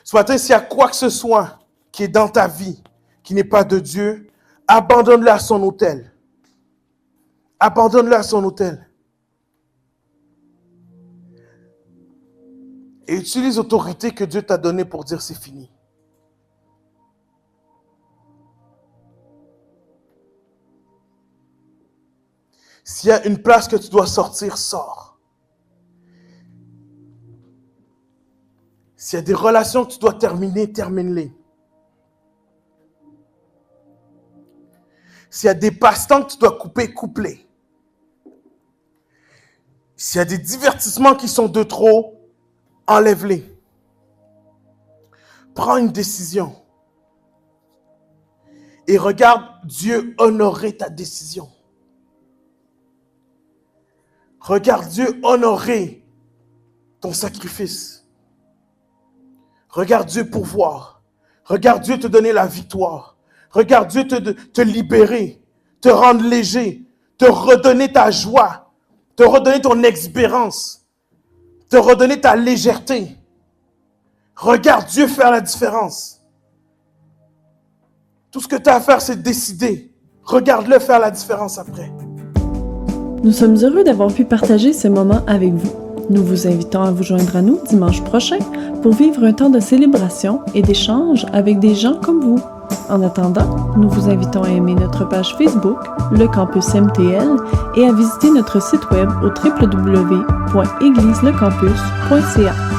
Ce matin, s'il y a quoi que ce soit qui est dans ta vie, qui n'est pas de Dieu, abandonne-le à son autel. Abandonne-le à son autel. Et utilise l'autorité que Dieu t'a donnée pour dire c'est fini. S'il y a une place que tu dois sortir, sors. S'il y a des relations que tu dois terminer, termine-les. S'il y a des passe-temps que tu dois couper, coupe-les. S'il y a des divertissements qui sont de trop, enlève-les. Prends une décision. Et regarde Dieu honorer ta décision. Regarde Dieu honorer ton sacrifice. Regarde Dieu pourvoir. Regarde Dieu te donner la victoire. Regarde Dieu te libérer, te rendre léger, te redonner ta joie, te redonner ton exubérance, te redonner ta légèreté. Regarde Dieu faire la différence. Tout ce que tu as à faire, c'est décider. Regarde-le faire la différence après. Nous sommes heureux d'avoir pu partager ce moment avec vous. Nous vous invitons à vous joindre à nous dimanche prochain pour vivre un temps de célébration et d'échange avec des gens comme vous. En attendant, nous vous invitons à aimer notre page Facebook, le Campus MTL, et à visiter notre site web au www.égliseLecampus.ca.